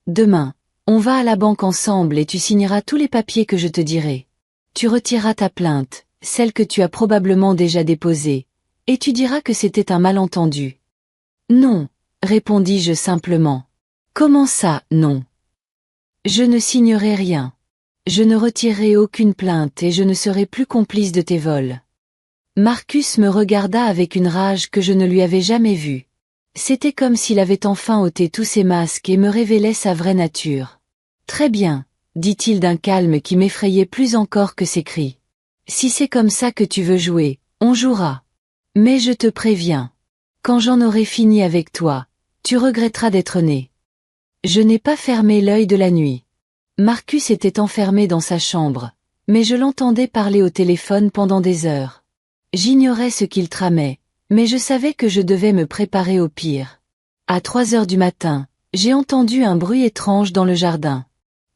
Demain, on va à la banque ensemble et tu signeras tous les papiers que je te dirai. Tu retireras ta plainte, celle que tu as probablement déjà déposée, et tu diras que c'était un malentendu. Non, répondis-je simplement. Comment ça, non? Je ne signerai rien. Je ne retirerai aucune plainte et je ne serai plus complice de tes vols. Marcus me regarda avec une rage que je ne lui avais jamais vue. C'était comme s'il avait enfin ôté tous ses masques et me révélait sa vraie nature. Très bien, dit-il d'un calme qui m'effrayait plus encore que ses cris. Si c'est comme ça que tu veux jouer, on jouera. Mais je te préviens. Quand j'en aurai fini avec toi, tu regretteras d'être né. Je n'ai pas fermé l'œil de la nuit. Marcus était enfermé dans sa chambre, mais je l'entendais parler au téléphone pendant des heures. J'ignorais ce qu'il tramait, mais je savais que je devais me préparer au pire. À 3 heures du matin, j'ai entendu un bruit étrange dans le jardin.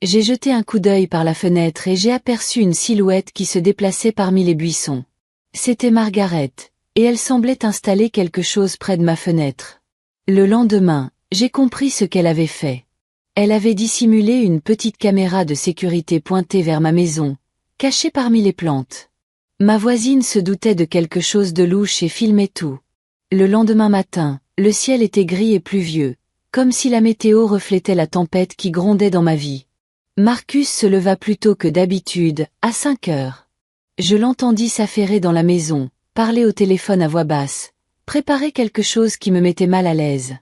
J'ai jeté un coup d'œil par la fenêtre et j'ai aperçu une silhouette qui se déplaçait parmi les buissons. C'était Margaret, et elle semblait installer quelque chose près de ma fenêtre. Le lendemain, j'ai compris ce qu'elle avait fait. Elle avait dissimulé une petite caméra de sécurité pointée vers ma maison, cachée parmi les plantes. Ma voisine se doutait de quelque chose de louche et filmait tout. Le lendemain matin, le ciel était gris et pluvieux, comme si la météo reflétait la tempête qui grondait dans ma vie. Marcus se leva plus tôt que d'habitude, à 5 heures. Je l'entendis s'affairer dans la maison, parler au téléphone à voix basse, préparer quelque chose qui me mettait mal à l'aise.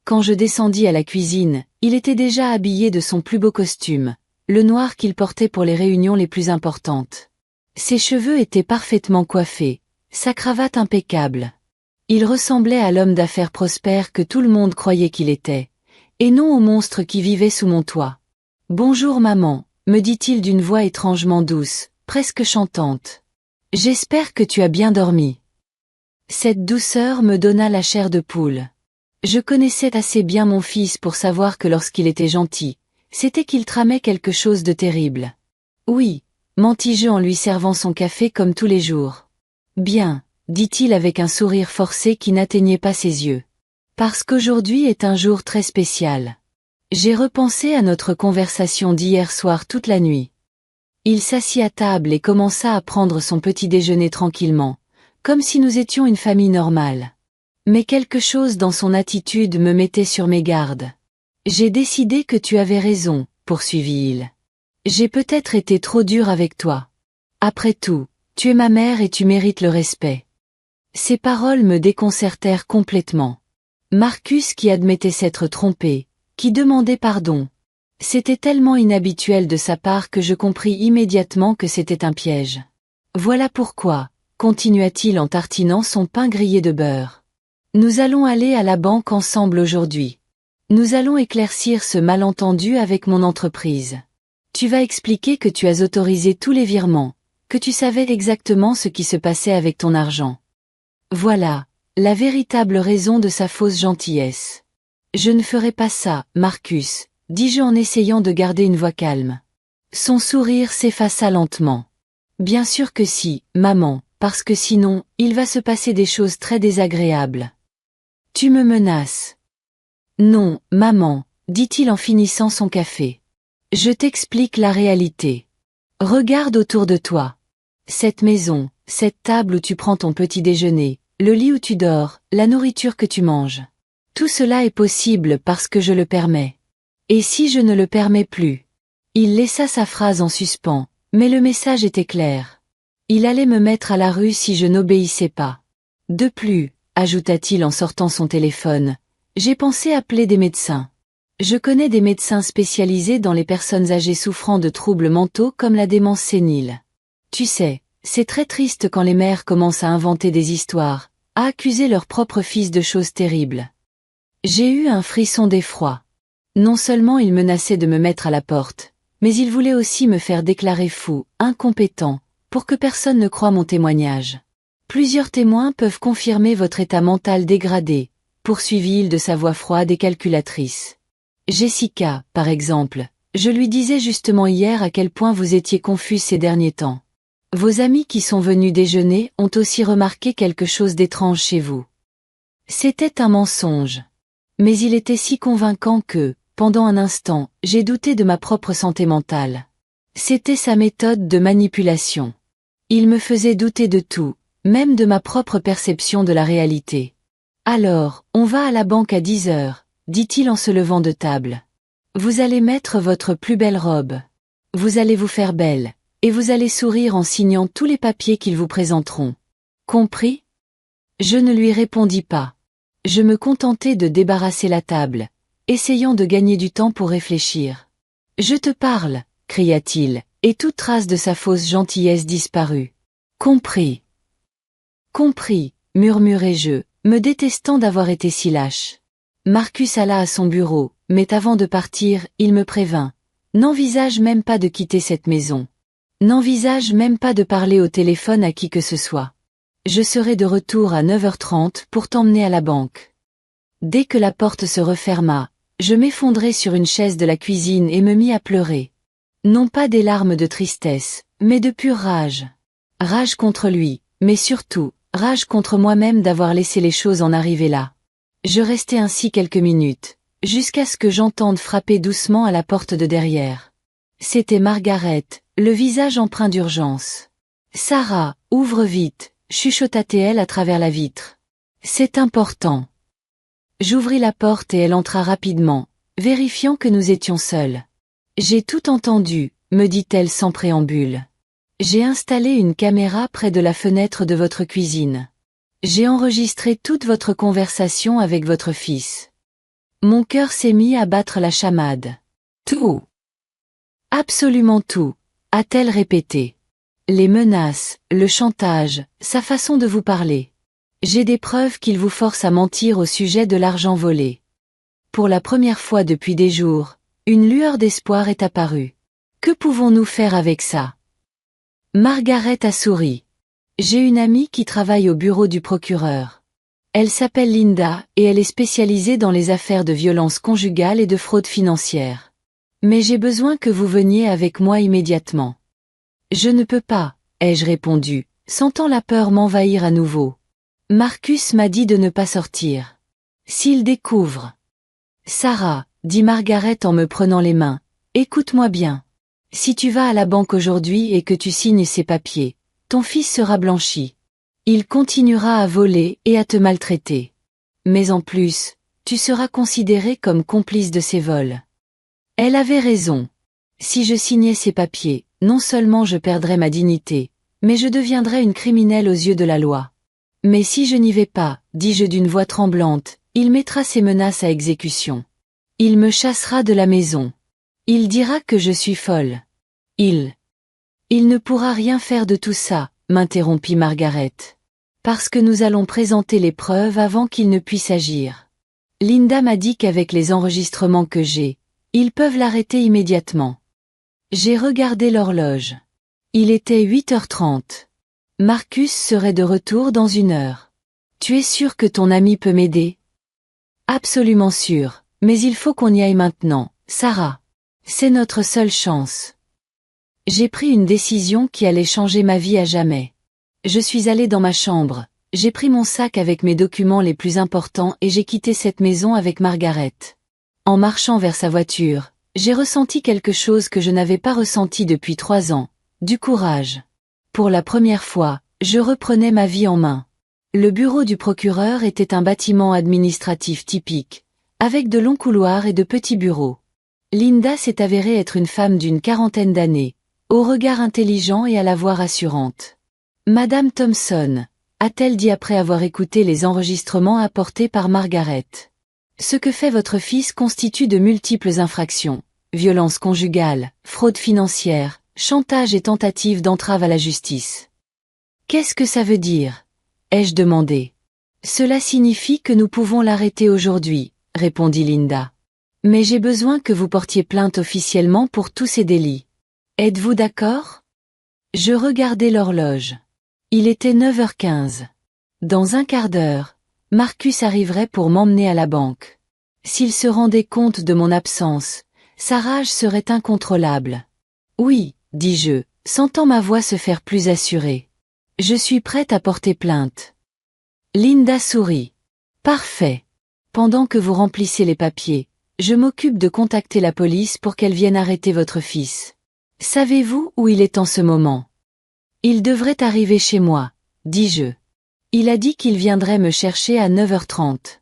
Quand je descendis à la cuisine, il était déjà habillé de son plus beau costume, le noir qu'il portait pour les réunions les plus importantes. Ses cheveux étaient parfaitement coiffés, sa cravate impeccable. Il ressemblait à l'homme d'affaires prospère que tout le monde croyait qu'il était, et non au monstre qui vivait sous mon toit. « Bonjour maman », me dit-il d'une voix étrangement douce, presque chantante. « J'espère que tu as bien dormi. » Cette douceur me donna la chair de poule. Je connaissais assez bien mon fils pour savoir que lorsqu'il était gentil, c'était qu'il tramait quelque chose de terrible. Oui, mentis-je en lui servant son café comme tous les jours. Bien, dit-il avec un sourire forcé qui n'atteignait pas ses yeux. Parce qu'aujourd'hui est un jour très spécial. J'ai repensé à notre conversation d'hier soir toute la nuit. Il s'assit à table et commença à prendre son petit déjeuner tranquillement, comme si nous étions une famille normale. Mais quelque chose dans son attitude me mettait sur mes gardes. J'ai décidé que tu avais raison, poursuivit-il. J'ai peut-être été trop dur avec toi. Après tout, Tu es ma mère et tu mérites le respect. Ces paroles me déconcertèrent complètement. Marcus qui admettait s'être trompé, qui demandait pardon. C'était tellement inhabituel de sa part que je compris immédiatement que c'était un piège. Voilà pourquoi, continua-t-il en tartinant son pain grillé de beurre. Nous allons aller à la banque ensemble aujourd'hui. Nous allons éclaircir ce malentendu avec mon entreprise. Tu vas expliquer que tu as autorisé tous les virements, que tu savais exactement ce qui se passait avec ton argent. Voilà, la véritable raison de sa fausse gentillesse. Je ne ferai pas ça, Marcus, dis-je en essayant de garder une voix calme. Son sourire s'effaça lentement. Bien sûr que si, maman, parce que sinon, il va se passer des choses très désagréables. Tu me menaces. Non, maman, dit-il en finissant son café. Je t'explique la réalité. Regarde autour de toi. Cette maison, cette table où tu prends ton petit déjeuner, le lit où tu dors, la nourriture que tu manges. Tout cela est possible parce que je le permets. Et si je ne le permets plus? Il laissa sa phrase en suspens, mais le message était clair. Il allait me mettre à la rue si je n'obéissais pas. De plus, ajouta-t-il en sortant son téléphone, j'ai pensé appeler des médecins. Je connais des médecins spécialisés dans les personnes âgées souffrant de troubles mentaux comme la démence sénile. Tu sais, c'est très triste quand les mères commencent à inventer des histoires, à accuser leur propre fils de choses terribles. J'ai eu un frisson d'effroi. Non seulement il menaçait de me mettre à la porte, mais il voulait aussi me faire déclarer fou, incompétent, pour que personne ne croie mon témoignage. Plusieurs témoins peuvent confirmer votre état mental dégradé, poursuivit-il de sa voix froide et calculatrice. Jessica, par exemple, je lui disais justement hier à quel point vous étiez confuse ces derniers temps. Vos amis qui sont venus déjeuner ont aussi remarqué quelque chose d'étrange chez vous. C'était un mensonge. Mais il était si convaincant que, pendant un instant, j'ai douté de ma propre santé mentale. C'était sa méthode de manipulation. Il me faisait douter de tout, même de ma propre perception de la réalité. Alors, on va à la banque à 10 heures, dit-il en se levant de table. Vous allez mettre votre plus belle robe. Vous allez vous faire belle, et vous allez sourire en signant tous les papiers qu'ils vous présenteront. Compris? Je ne lui répondis pas. Je me contentais de débarrasser la table, essayant de gagner du temps pour réfléchir. Je te parle, cria-t-il, et toute trace de sa fausse gentillesse disparut. Compris. Compris, murmurai-je, me détestant d'avoir été si lâche. Marcus alla à son bureau, mais avant de partir, il me prévint. N'envisage même pas de quitter cette maison. N'envisage même pas de parler au téléphone à qui que ce soit. Je serai de retour à 9h30 pour t'emmener à la banque. Dès que la porte se referma, je m'effondrai sur une chaise de la cuisine et me mis à pleurer. Non pas des larmes de tristesse, mais de pure rage. Rage contre lui, mais surtout, rage contre moi-même d'avoir laissé les choses en arriver là. Je restai ainsi quelques minutes, jusqu'à ce que j'entende frapper doucement à la porte de derrière. C'était Margaret, le visage empreint d'urgence. « Sarah, ouvre vite !» chuchota-t-elle à travers la vitre. « C'est important. » J'ouvris la porte et elle entra rapidement, vérifiant que nous étions seuls. « J'ai tout entendu, » me dit-elle sans préambule. « J'ai installé une caméra près de la fenêtre de votre cuisine. J'ai enregistré toute votre conversation avec votre fils. » Mon cœur s'est mis à battre la chamade. « Tout. Absolument tout, » a-t-elle répété. Les menaces, le chantage, sa façon de vous parler. J'ai des preuves qu'il vous force à mentir au sujet de l'argent volé. Pour la première fois depuis des jours, une lueur d'espoir est apparue. Que pouvons-nous faire avec ça? Margaret a souri. J'ai une amie qui travaille au bureau du procureur. Elle s'appelle Linda et elle est spécialisée dans les affaires de violence conjugale et de fraude financière. Mais j'ai besoin que vous veniez avec moi immédiatement. Je ne peux pas, ai-je répondu, sentant la peur m'envahir à nouveau. Marcus m'a dit de ne pas sortir. S'il découvre. Sarah, dit Margaret en me prenant les mains, écoute-moi bien. Si tu vas à la banque aujourd'hui et que tu signes ces papiers, ton fils sera blanchi. Il continuera à voler et à te maltraiter. Mais en plus, tu seras considéré comme complice de ces vols. Elle avait raison. Si je signais ces papiers, non seulement je perdrais ma dignité, mais je deviendrai une criminelle aux yeux de la loi. Mais si je n'y vais pas, dis-je d'une voix tremblante, il mettra ses menaces à exécution. Il me chassera de la maison. Il dira que je suis folle. Il ne pourra rien faire de tout ça, m'interrompit Margaret. Parce que nous allons présenter les preuves avant qu'il ne puisse agir. Linda m'a dit qu'avec les enregistrements que j'ai, ils peuvent l'arrêter immédiatement. J'ai regardé l'horloge. Il était 8h30. Marcus serait de retour dans 1 heure. Tu es sûr que ton ami peut m'aider? Absolument sûr, mais il faut qu'on y aille maintenant, Sarah. C'est notre seule chance. J'ai pris une décision qui allait changer ma vie à jamais. Je suis allée dans ma chambre, j'ai pris mon sac avec mes documents les plus importants et j'ai quitté cette maison avec Margaret. En marchant vers sa voiture, j'ai ressenti quelque chose que je n'avais pas ressenti depuis 3 ans, du courage. Pour la première fois, je reprenais ma vie en main. Le bureau du procureur était un bâtiment administratif typique, avec de longs couloirs et de petits bureaux. Linda s'est avérée être une femme d'une 40aine d'années, au regard intelligent et à la voix rassurante. Madame Thompson, a-t-elle dit après avoir écouté les enregistrements apportés par Margaret. Ce que fait votre fils constitue de multiples infractions, violence conjugale, fraude financière, chantage et tentative d'entrave à la justice. Qu'est-ce que ça veut dire? Ai-je demandé. Cela signifie que nous pouvons l'arrêter aujourd'hui, répondit Linda. Mais j'ai besoin que vous portiez plainte officiellement pour tous ces délits. Êtes-vous d'accord? Je regardai l'horloge. Il était 9h15. Dans un quart d'heure, Marcus arriverait pour m'emmener à la banque. S'il se rendait compte de mon absence, sa rage serait incontrôlable. Oui, dis-je, sentant ma voix se faire plus assurée. Je suis prête à porter plainte. Linda sourit. Parfait. Pendant que vous remplissez les papiers, je m'occupe de contacter la police pour qu'elle vienne arrêter votre fils. Savez-vous où il est en ce moment? Il devrait arriver chez moi, dis-je. Il a dit qu'il viendrait me chercher à 9h30.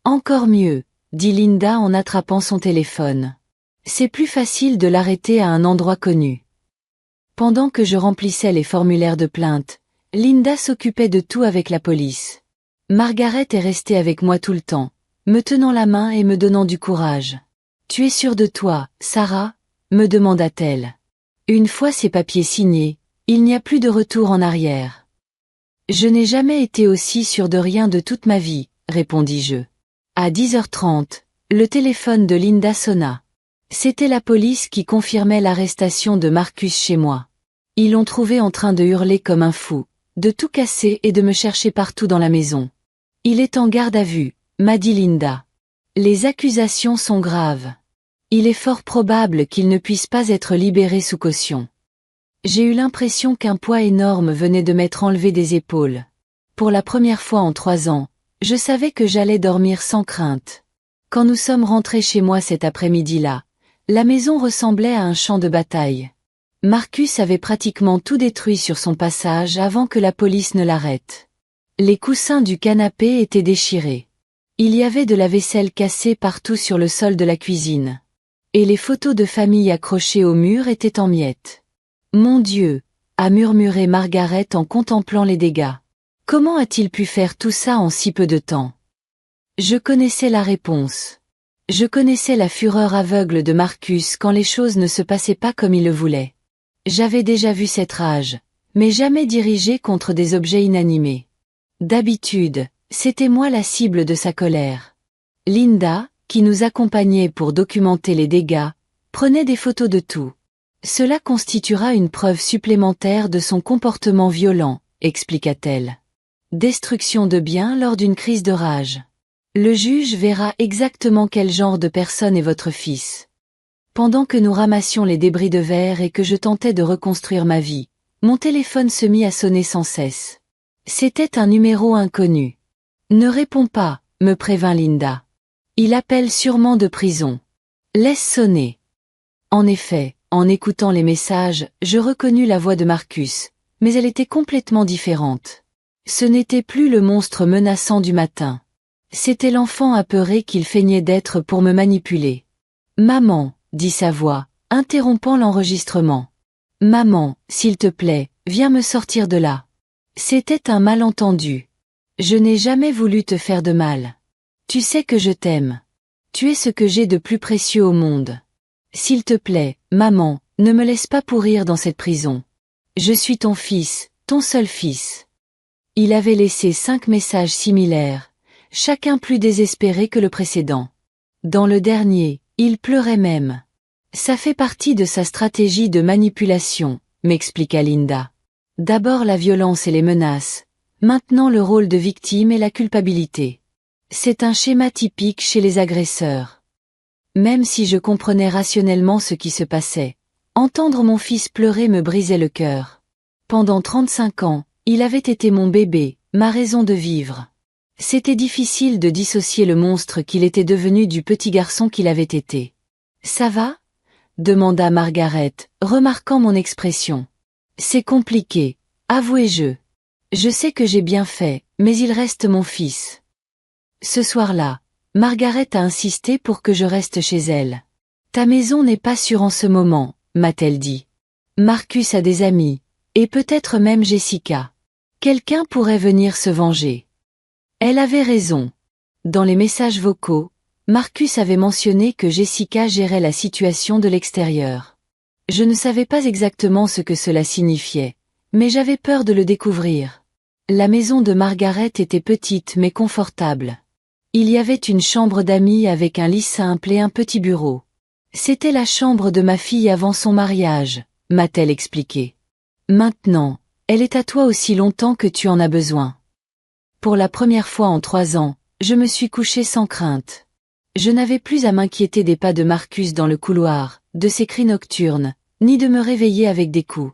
Encore mieux, dit Linda en attrapant son téléphone. C'est plus facile de l'arrêter à un endroit connu. Pendant que je remplissais les formulaires de plainte, Linda s'occupait de tout avec la police. Margaret est restée avec moi tout le temps, me tenant la main et me donnant du courage. « Tu es sûre de toi, Sarah ?» me demanda-t-elle. Une fois ces papiers signés, il n'y a plus de retour en arrière. Je n'ai jamais été aussi sûre de rien de toute ma vie, répondis-je. À 10h30, le téléphone de Linda sonna. C'était la police qui confirmait l'arrestation de Marcus chez moi. Ils l'ont trouvé en train de hurler comme un fou, de tout casser et de me chercher partout dans la maison. Il est en garde à vue, m'a dit Linda. Les accusations sont graves. Il est fort probable qu'il ne puisse pas être libéré sous caution. J'ai eu l'impression qu'un poids énorme venait de m'être enlevé des épaules. Pour la première fois en 3 ans, je savais que j'allais dormir sans crainte. Quand nous sommes rentrés chez moi cet après-midi-là, la maison ressemblait à un champ de bataille. Marcus avait pratiquement tout détruit sur son passage avant que la police ne l'arrête. Les coussins du canapé étaient déchirés. Il y avait de la vaisselle cassée partout sur le sol de la cuisine. Et les photos de famille accrochées au mur étaient en miettes. Mon Dieu, a murmuré Margaret en contemplant les dégâts. Comment a-t-il pu faire tout ça en si peu de temps? Je connaissais la réponse. Je connaissais la fureur aveugle de Marcus quand les choses ne se passaient pas comme il le voulait. J'avais déjà vu cette rage, mais jamais dirigée contre des objets inanimés. D'habitude, c'était moi la cible de sa colère. Linda, qui nous accompagnait pour documenter les dégâts, prenait des photos de tout. Cela constituera une preuve supplémentaire de son comportement violent, expliqua-t-elle. Destruction de biens lors d'une crise de rage. Le juge verra exactement quel genre de personne est votre fils. Pendant que nous ramassions les débris de verre et que je tentais de reconstruire ma vie, mon téléphone se mit à sonner sans cesse. C'était un numéro inconnu. Ne réponds pas, me prévint Linda. Il appelle sûrement de prison. Laisse sonner. En effet, en écoutant les messages, je reconnus la voix de Marcus, mais elle était complètement différente. Ce n'était plus le monstre menaçant du matin. C'était l'enfant apeuré qu'il feignait d'être pour me manipuler. Maman, dit sa voix, interrompant l'enregistrement. Maman, s'il te plaît, Viens me sortir de là. C'était un malentendu. Je n'ai jamais voulu te faire de mal. Tu sais que je t'aime. Tu es ce que j'ai de plus précieux au monde. S'il te plaît, maman, ne me laisse pas pourrir dans cette prison. Je suis ton fils, ton seul fils. Il avait laissé 5 messages similaires, chacun plus désespéré que le précédent. Dans le dernier, il pleurait même. Ça fait partie de sa stratégie de manipulation, m'expliqua Linda. D'abord la violence et les menaces, maintenant le rôle de victime et la culpabilité. C'est un schéma typique chez les agresseurs. Même si je comprenais rationnellement ce qui se passait, entendre mon fils pleurer me brisait le cœur. Pendant 35 ans, il avait été mon bébé, ma raison de vivre. C'était difficile de dissocier le monstre qu'il était devenu du petit garçon qu'il avait été. « Ça va ?» demanda Margaret, remarquant mon expression. « C'est compliqué, avouez-je. Je sais que j'ai bien fait, mais il reste mon fils. » Ce soir-là, Margaret a insisté pour que je reste chez elle. « Ta maison n'est pas sûre en ce moment, » m'a-t-elle dit. « Marcus a des amis, et peut-être même Jessica. Quelqu'un pourrait venir se venger. » Elle avait raison. Dans les messages vocaux, Marcus avait mentionné que Jessica gérait la situation de l'extérieur. Je ne savais pas exactement ce que cela signifiait, mais j'avais peur de le découvrir. La maison de Margaret était petite mais confortable. Il y avait une chambre d'amis avec un lit simple et un petit bureau. C'était la chambre de ma fille avant son mariage, m'a-t-elle expliqué. Maintenant, elle est à toi aussi longtemps que tu en as besoin. Pour la première fois en 3 ans, je me suis couchée sans crainte. Je n'avais plus à m'inquiéter des pas de Marcus dans le couloir, de ses cris nocturnes, ni de me réveiller avec des coups.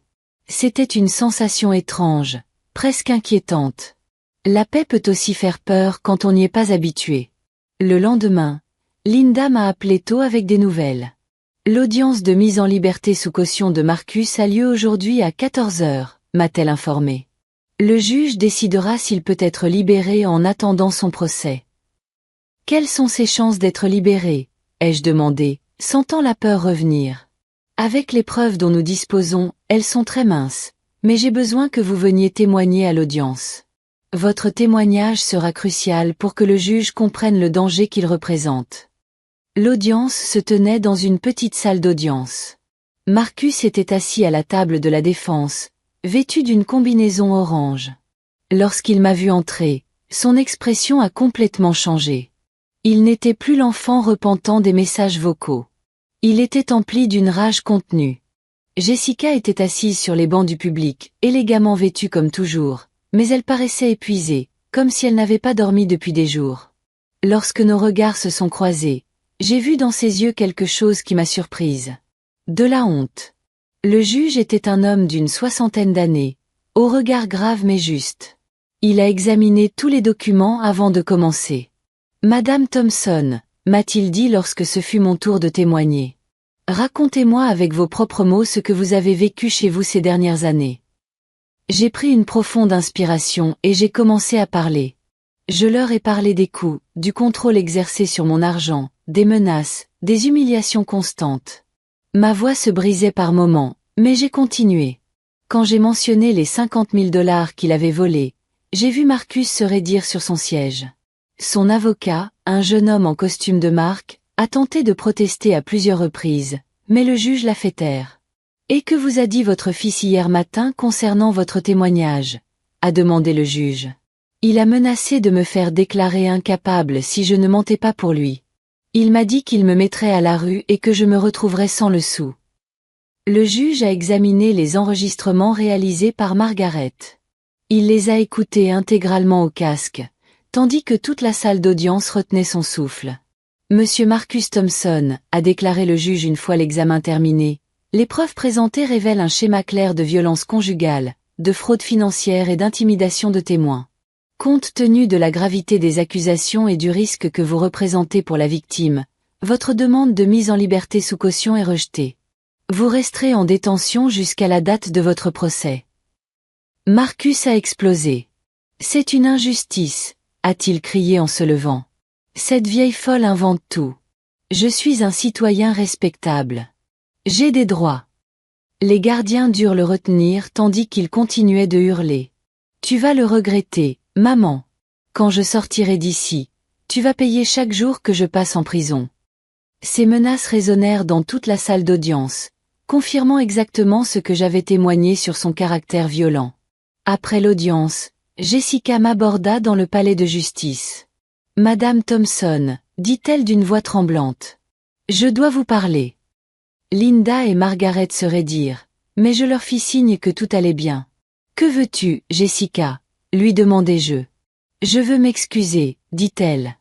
C'était une sensation étrange, presque inquiétante. La paix peut aussi faire peur quand on n'y est pas habitué. Le lendemain, Linda m'a appelé tôt avec des nouvelles. L'audience de mise en liberté sous caution de Marcus a lieu aujourd'hui à 14 heures, m'a-t-elle informé. Le juge décidera s'il peut être libéré en attendant son procès. Quelles sont ses chances d'être libéré ? Ai-je demandé, sentant la peur revenir. Avec les preuves dont nous disposons, elles sont très minces, mais j'ai besoin que vous veniez témoigner à l'audience. Votre témoignage sera crucial pour que le juge comprenne le danger qu'il représente. L'audience se tenait dans une petite salle d'audience. Marcus était assis à la table de la défense, vêtu d'une combinaison orange. Lorsqu'il m'a vu entrer, son expression a complètement changé. Il n'était plus l'enfant repentant des messages vocaux. Il était empli d'une rage contenue. Jessica était assise sur les bancs du public, élégamment vêtue comme toujours, mais elle paraissait épuisée, comme si elle n'avait pas dormi depuis des jours. Lorsque nos regards se sont croisés, j'ai vu dans ses yeux quelque chose qui m'a surprise. De la honte. Le juge était un homme d'une 60aine d'années, au regard grave mais juste. Il a examiné tous les documents avant de commencer. « Madame Thompson », m'a-t-il dit lorsque ce fut mon tour de témoigner. « Racontez-moi avec vos propres mots ce que vous avez vécu chez vous ces dernières années. » J'ai pris une profonde inspiration et j'ai commencé à parler. Je leur ai parlé des coups, du contrôle exercé sur mon argent, des menaces, des humiliations constantes. Ma voix se brisait par moments, mais j'ai continué. Quand j'ai mentionné les 50 000 $ qu'il avait volés, j'ai vu Marcus se raidir sur son siège. Son avocat, un jeune homme en costume de marque, a tenté de protester à plusieurs reprises, mais le juge l'a fait taire. « Et que vous a dit votre fils hier matin concernant votre témoignage ?» a demandé le juge. « Il a menacé de me faire déclarer incapable si je ne mentais pas pour lui. Il m'a dit qu'il me mettrait à la rue et que je me retrouverais sans le sou. » Le juge a examiné les enregistrements réalisés par Margaret. Il les a écoutés intégralement au casque, tandis que toute la salle d'audience retenait son souffle. « Monsieur Marcus Thompson », a déclaré le juge une fois l'examen terminé, « les preuves présentées révèlent un schéma clair de violence conjugale, de fraude financière et d'intimidation de témoins. Compte tenu de la gravité des accusations et du risque que vous représentez pour la victime, votre demande de mise en liberté sous caution est rejetée. Vous resterez en détention jusqu'à la date de votre procès. » Marcus a explosé. « C'est une injustice », a-t-il crié en se levant. « Cette vieille folle invente tout. Je suis un citoyen respectable. J'ai des droits. » Les gardiens durent le retenir tandis qu'il continuait de hurler. Tu vas le regretter, maman. Quand je sortirai d'ici, tu vas payer chaque jour que je passe en prison. Ces menaces résonnèrent dans toute la salle d'audience, confirmant exactement ce que j'avais témoigné sur son caractère violent. Après l'audience, Jessica m'aborda dans le palais de justice. Madame Thompson, dit-elle d'une voix tremblante. Je dois vous parler. Linda et Margaret se raidirent, mais je leur fis signe que tout allait bien. Que veux-tu, Jessica? Lui demandai-je. Je veux m'excuser, dit-elle.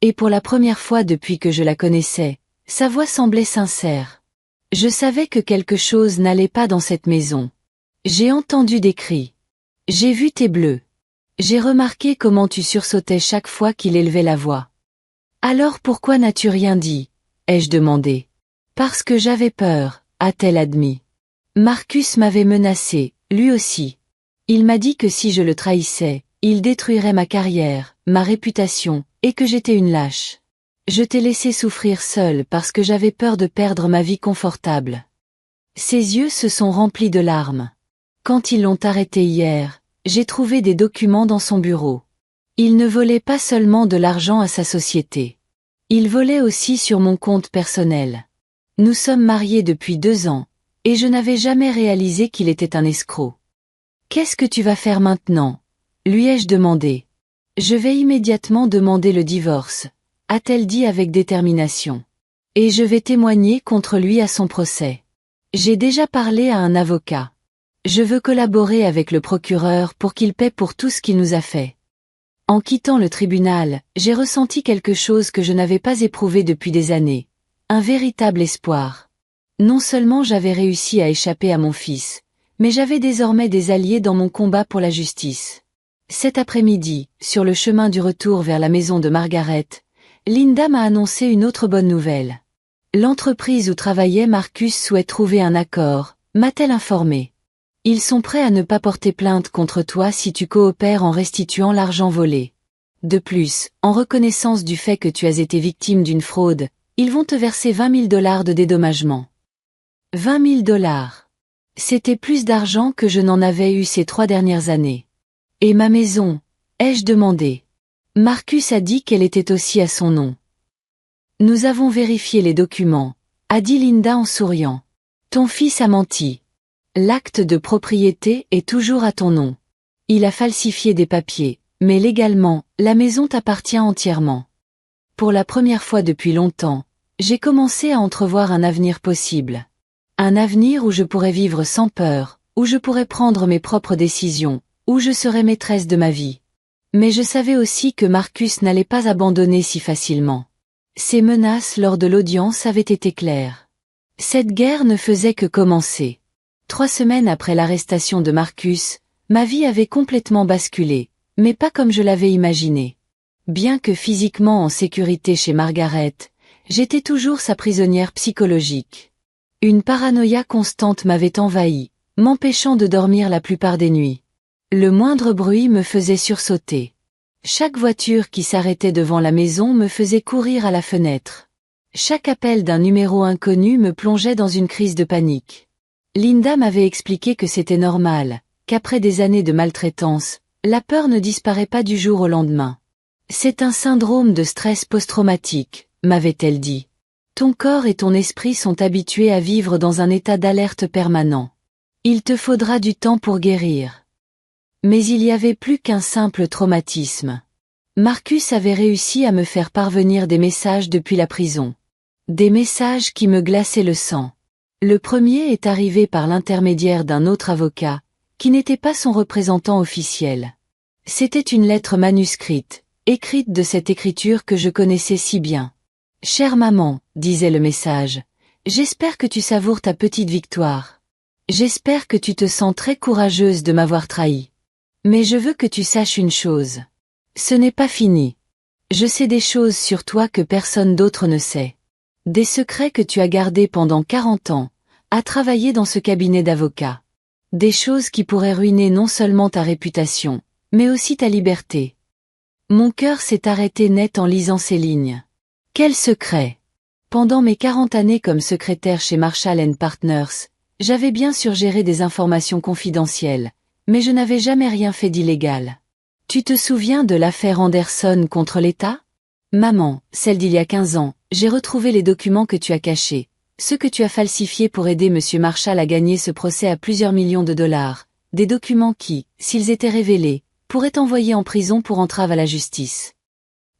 Et pour la première fois depuis que je la connaissais, sa voix semblait sincère. Je savais que quelque chose n'allait pas dans cette maison. J'ai entendu des cris. J'ai vu tes bleus. J'ai remarqué comment tu sursautais chaque fois qu'il élevait la voix. Alors pourquoi n'as-tu rien dit? Ai-je demandé. Parce que j'avais peur, a-t-elle admis. Marcus m'avait menacé, lui aussi. Il m'a dit que si je le trahissais, il détruirait ma carrière, ma réputation, et que j'étais une lâche. Je t'ai laissé souffrir seule parce que j'avais peur de perdre ma vie confortable. Ses yeux se sont remplis de larmes. Quand ils l'ont arrêté hier, j'ai trouvé des documents dans son bureau. Il ne volait pas seulement de l'argent à sa société. Il volait aussi sur mon compte personnel. Nous sommes mariés depuis 2 ans, et je n'avais jamais réalisé qu'il était un escroc. Qu'est-ce que tu vas faire maintenant? Lui ai-je demandé. Je vais immédiatement demander le divorce, a-t-elle dit avec détermination. Et je vais témoigner contre lui à son procès. J'ai déjà parlé à un avocat. Je veux collaborer avec le procureur pour qu'il paie pour tout ce qu'il nous a fait. En quittant le tribunal, j'ai ressenti quelque chose que je n'avais pas éprouvé depuis des années. Un véritable espoir. Non seulement j'avais réussi à échapper à mon fils, mais j'avais désormais des alliés dans mon combat pour la justice. Cet après-midi, sur le chemin du retour vers la maison de Margaret, Linda m'a annoncé une autre bonne nouvelle. L'entreprise où travaillait Marcus souhaite trouver un accord, m'a-t-elle informé. Ils sont prêts à ne pas porter plainte contre toi si tu coopères en restituant l'argent volé. De plus, en reconnaissance du fait que tu as été victime d'une fraude, ils vont te verser $20 000 de dédommagement. $20 000. C'était plus d'argent que je n'en avais eu ces 3 dernières années. Et ma maison, ai-je demandé. Marcus a dit qu'elle était aussi à son nom. Nous avons vérifié les documents, a dit Linda en souriant. Ton fils a menti. L'acte de propriété est toujours à ton nom. Il a falsifié des papiers, mais légalement, la maison t'appartient entièrement. Pour la première fois depuis longtemps, j'ai commencé à entrevoir un avenir possible. Un avenir où je pourrais vivre sans peur, où je pourrais prendre mes propres décisions, où je serais maîtresse de ma vie. Mais je savais aussi que Marcus n'allait pas abandonner si facilement. Ses menaces lors de l'audience avaient été claires. Cette guerre ne faisait que commencer. 3 semaines après l'arrestation de Marcus, ma vie avait complètement basculé, mais pas comme je l'avais imaginé. Bien que physiquement en sécurité chez Margaret, j'étais toujours sa prisonnière psychologique. Une paranoïa constante m'avait envahi, m'empêchant de dormir la plupart des nuits. Le moindre bruit me faisait sursauter. Chaque voiture qui s'arrêtait devant la maison me faisait courir à la fenêtre. Chaque appel d'un numéro inconnu me plongeait dans une crise de panique. Linda m'avait expliqué que c'était normal, qu'après des années de maltraitance, la peur ne disparaît pas du jour au lendemain. C'est un syndrome de stress post-traumatique, m'avait-elle dit. Ton corps et ton esprit sont habitués à vivre dans un état d'alerte permanent. Il te faudra du temps pour guérir. Mais il y avait plus qu'un simple traumatisme. Marcus avait réussi à me faire parvenir des messages depuis la prison. Des messages qui me glaçaient le sang. Le premier est arrivé par l'intermédiaire d'un autre avocat, qui n'était pas son représentant officiel. C'était une lettre manuscrite, écrite de cette écriture que je connaissais si bien. « Chère maman », disait le message, « j'espère que tu savoures ta petite victoire. J'espère que tu te sens très courageuse de m'avoir trahi. Mais je veux que tu saches une chose. Ce n'est pas fini. Je sais des choses sur toi que personne d'autre ne sait. Des secrets que tu as gardés pendant 40 ans, à travailler dans ce cabinet d'avocats. Des choses qui pourraient ruiner non seulement ta réputation, mais aussi ta liberté. » Mon cœur s'est arrêté net en lisant ces lignes. Quel secret! Pendant mes 40 années comme secrétaire chez Marshall & Partners, J'avais bien sûr géré des informations confidentielles, mais je n'avais jamais rien fait d'illégal. Tu te souviens de l'affaire Anderson contre l'État? Maman, celle d'il y a 15 ans, j'ai retrouvé les documents que tu as cachés, ceux que tu as falsifiés pour aider M. Marshall à gagner ce procès à plusieurs millions de dollars, des documents qui, s'ils étaient révélés, pourraient t'envoyer en prison pour entrave à la justice.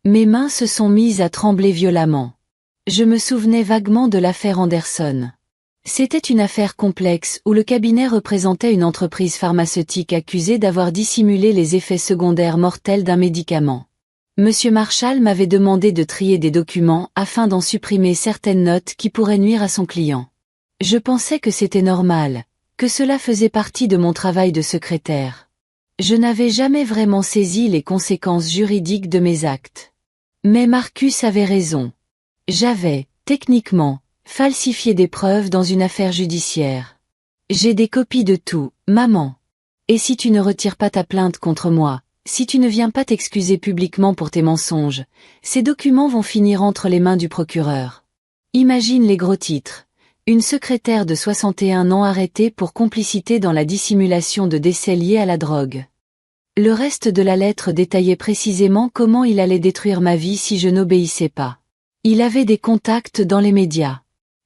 Mes mains se sont mises à trembler violemment. Je me souvenais vaguement de l'affaire Anderson. C'était une affaire complexe où le cabinet représentait une entreprise pharmaceutique accusée d'avoir dissimulé les effets secondaires mortels d'un médicament. Monsieur Marshall m'avait demandé de trier des documents afin d'en supprimer certaines notes qui pourraient nuire à son client. Je pensais que c'était normal, que cela faisait partie de mon travail de secrétaire. Je n'avais jamais vraiment saisi les conséquences juridiques de mes actes. Mais Marcus avait raison. J'avais, techniquement, falsifié des preuves dans une affaire judiciaire. J'ai des copies de tout, maman. Et si tu ne retires pas ta plainte contre moi, si tu ne viens pas t'excuser publiquement pour tes mensonges, ces documents vont finir entre les mains du procureur. Imagine les gros titres. Une secrétaire de 61 ans arrêtée pour complicité dans la dissimulation de décès liés à la drogue. Le reste de la lettre détaillait précisément comment il allait détruire ma vie si je n'obéissais pas. Il avait des contacts dans les médias.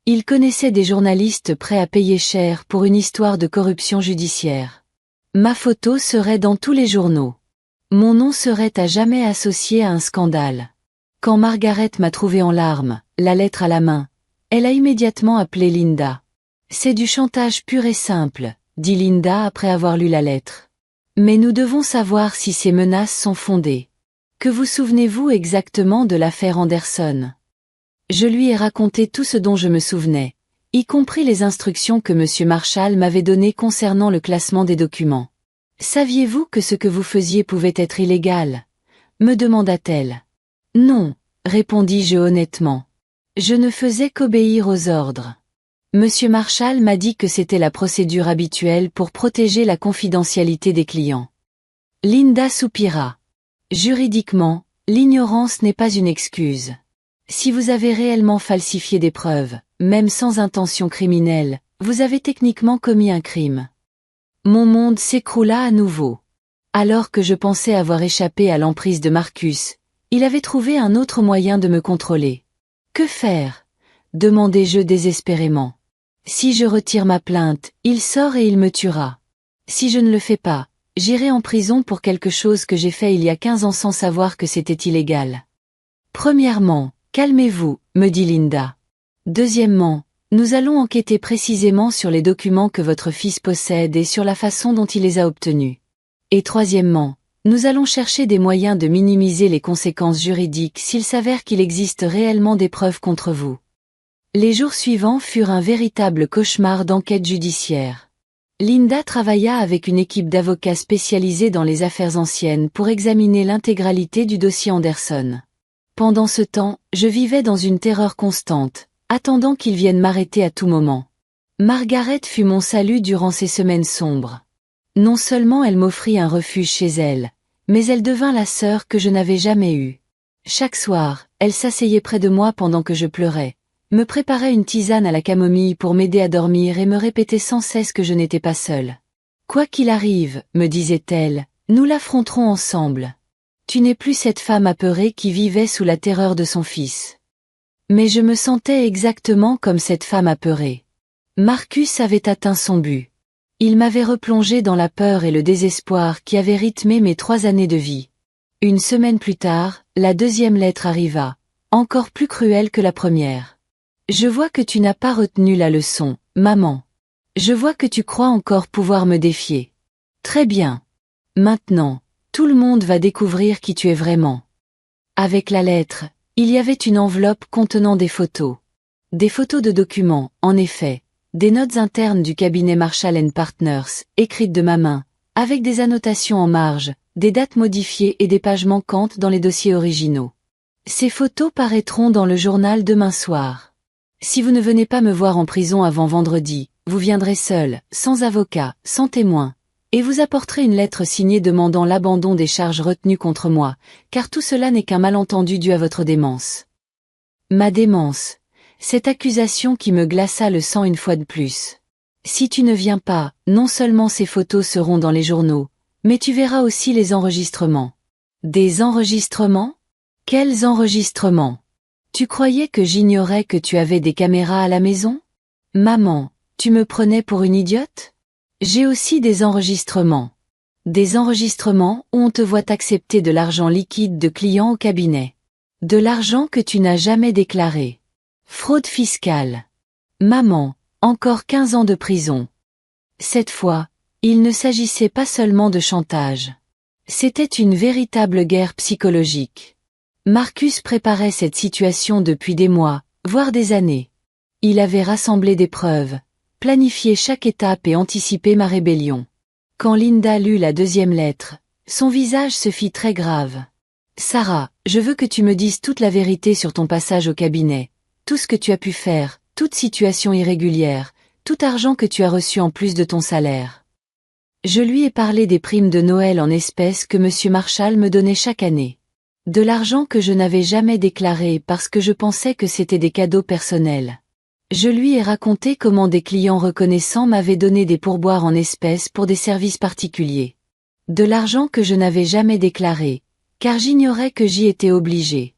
Il connaissait des journalistes prêts à payer cher pour une histoire de corruption judiciaire. Ma photo serait dans tous les journaux. Mon nom serait à jamais associé à un scandale. Quand Margaret m'a trouvé en larmes, la lettre à la main, elle a immédiatement appelé Linda. C'est du chantage pur et simple, dit Linda après avoir lu la lettre. Mais nous devons savoir si ces menaces sont fondées. Que vous souvenez-vous exactement de l'affaire Anderson? Je lui ai raconté tout ce dont je me souvenais, y compris les instructions que M. Marshall m'avait données concernant le classement des documents. Saviez-vous que ce que vous faisiez pouvait être illégal? Me demanda-t-elle. Non, répondis-je honnêtement. Je ne faisais qu'obéir aux ordres. M. Marshall m'a dit que c'était la procédure habituelle pour protéger la confidentialité des clients. Linda soupira. Juridiquement, l'ignorance n'est pas une excuse. Si vous avez réellement falsifié des preuves, même sans intention criminelle, vous avez techniquement commis un crime. Mon monde s'écroula à nouveau. Alors que je pensais avoir échappé à l'emprise de Marcus, il avait trouvé un autre moyen de me contrôler. Que faire? Demandai-je désespérément. Si je retire ma plainte, il sort et il me tuera. Si je ne le fais pas, j'irai en prison pour quelque chose que j'ai fait il y a 15 ans sans savoir que c'était illégal. Premièrement, calmez-vous, me dit Linda. Deuxièmement, nous allons enquêter précisément sur les documents que votre fils possède et sur la façon dont il les a obtenus. Et troisièmement, nous allons chercher des moyens de minimiser les conséquences juridiques s'il s'avère qu'il existe réellement des preuves contre vous. Les jours suivants furent un véritable cauchemar d'enquête judiciaire. Linda travailla avec une équipe d'avocats spécialisés dans les affaires anciennes pour examiner l'intégralité du dossier Anderson. Pendant ce temps, je vivais dans une terreur constante, attendant qu'ils viennent m'arrêter à tout moment. Margaret fut mon salut durant ces semaines sombres. Non seulement elle m'offrit un refuge chez elle, mais elle devint la sœur que je n'avais jamais eue. Chaque soir, elle s'asseyait près de moi pendant que je pleurais, me préparait une tisane à la camomille pour m'aider à dormir et me répétait sans cesse que je n'étais pas seule. Quoi qu'il arrive, me disait-elle, nous l'affronterons ensemble. Tu n'es plus cette femme apeurée qui vivait sous la terreur de son fils. Mais je me sentais exactement comme cette femme apeurée. Marcus avait atteint son but. Il m'avait replongé dans la peur et le désespoir qui avaient rythmé mes 3 années de vie. Une semaine plus tard, la deuxième lettre arriva, encore plus cruelle que la première. Je vois que tu n'as pas retenu la leçon, maman. Je vois que tu crois encore pouvoir me défier. Très bien. Maintenant, tout le monde va découvrir qui tu es vraiment. Avec la lettre, il y avait une enveloppe contenant des photos. Des photos de documents, en effet, des notes internes du cabinet Marshall & Partners, écrites de ma main, avec des annotations en marge, des dates modifiées et des pages manquantes dans les dossiers originaux. Ces photos paraîtront dans le journal demain soir. Si vous ne venez pas me voir en prison avant vendredi, vous viendrez seul, sans avocat, sans témoin, et vous apporterez une lettre signée demandant l'abandon des charges retenues contre moi, car tout cela n'est qu'un malentendu dû à votre démence. Ma démence. Cette accusation qui me glaça le sang une fois de plus. Si tu ne viens pas, non seulement ces photos seront dans les journaux, mais tu verras aussi les enregistrements. Des enregistrements? Quels enregistrements? Tu croyais que j'ignorais que tu avais des caméras à la maison? Maman, tu me prenais pour une idiote? J'ai aussi des enregistrements. Des enregistrements où on te voit accepter de l'argent liquide de clients au cabinet. De l'argent que tu n'as jamais déclaré. Fraude fiscale. Maman, encore 15 ans de prison. Cette fois, il ne s'agissait pas seulement de chantage. C'était une véritable guerre psychologique. Marcus préparait cette situation depuis des mois, voire des années. Il avait rassemblé des preuves, planifié chaque étape et anticipé ma rébellion. Quand Linda lut la deuxième lettre, son visage se fit très grave. « Sarah, je veux que tu me dises toute la vérité sur ton passage au cabinet, tout ce que tu as pu faire, toute situation irrégulière, tout argent que tu as reçu en plus de ton salaire. » Je lui ai parlé des primes de Noël en espèces que M. Marshall me donnait chaque année. De l'argent que je n'avais jamais déclaré parce que je pensais que c'était des cadeaux personnels. Je lui ai raconté comment des clients reconnaissants m'avaient donné des pourboires en espèces pour des services particuliers. De l'argent que je n'avais jamais déclaré, car j'ignorais que j'y étais obligée.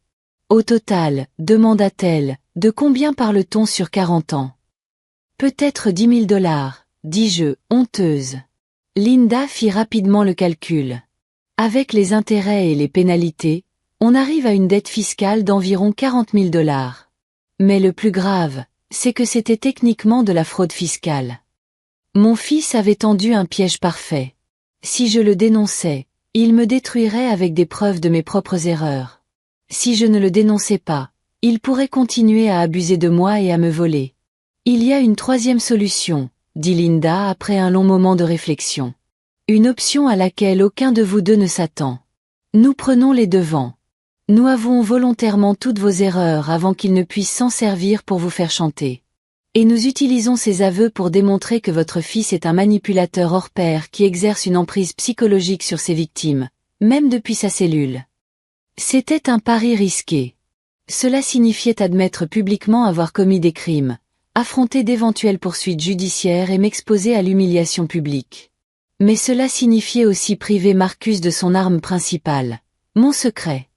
Au total, demanda-t-elle, de combien parle-t-on sur 40 ans? Peut-être 10 000 $, dis-je, honteuse. Linda fit rapidement le calcul. Avec les intérêts et les pénalités, on arrive à une dette fiscale d'environ 40 000 $. Mais le plus grave, c'est que c'était techniquement de la fraude fiscale. Mon fils avait tendu un piège parfait. Si je le dénonçais, il me détruirait avec des preuves de mes propres erreurs. Si je ne le dénonçais pas, il pourrait continuer à abuser de moi et à me voler. Il y a une troisième solution, dit Linda après un long moment de réflexion. Une option à laquelle aucun de vous deux ne s'attend. Nous prenons les devants. Nous avouons volontairement toutes vos erreurs avant qu'ils ne puissent s'en servir pour vous faire chanter. Et nous utilisons ces aveux pour démontrer que votre fils est un manipulateur hors pair qui exerce une emprise psychologique sur ses victimes, même depuis sa cellule. C'était un pari risqué. Cela signifiait admettre publiquement avoir commis des crimes, affronter d'éventuelles poursuites judiciaires et m'exposer à l'humiliation publique. Mais cela signifiait aussi priver Marcus de son arme principale, mon secret.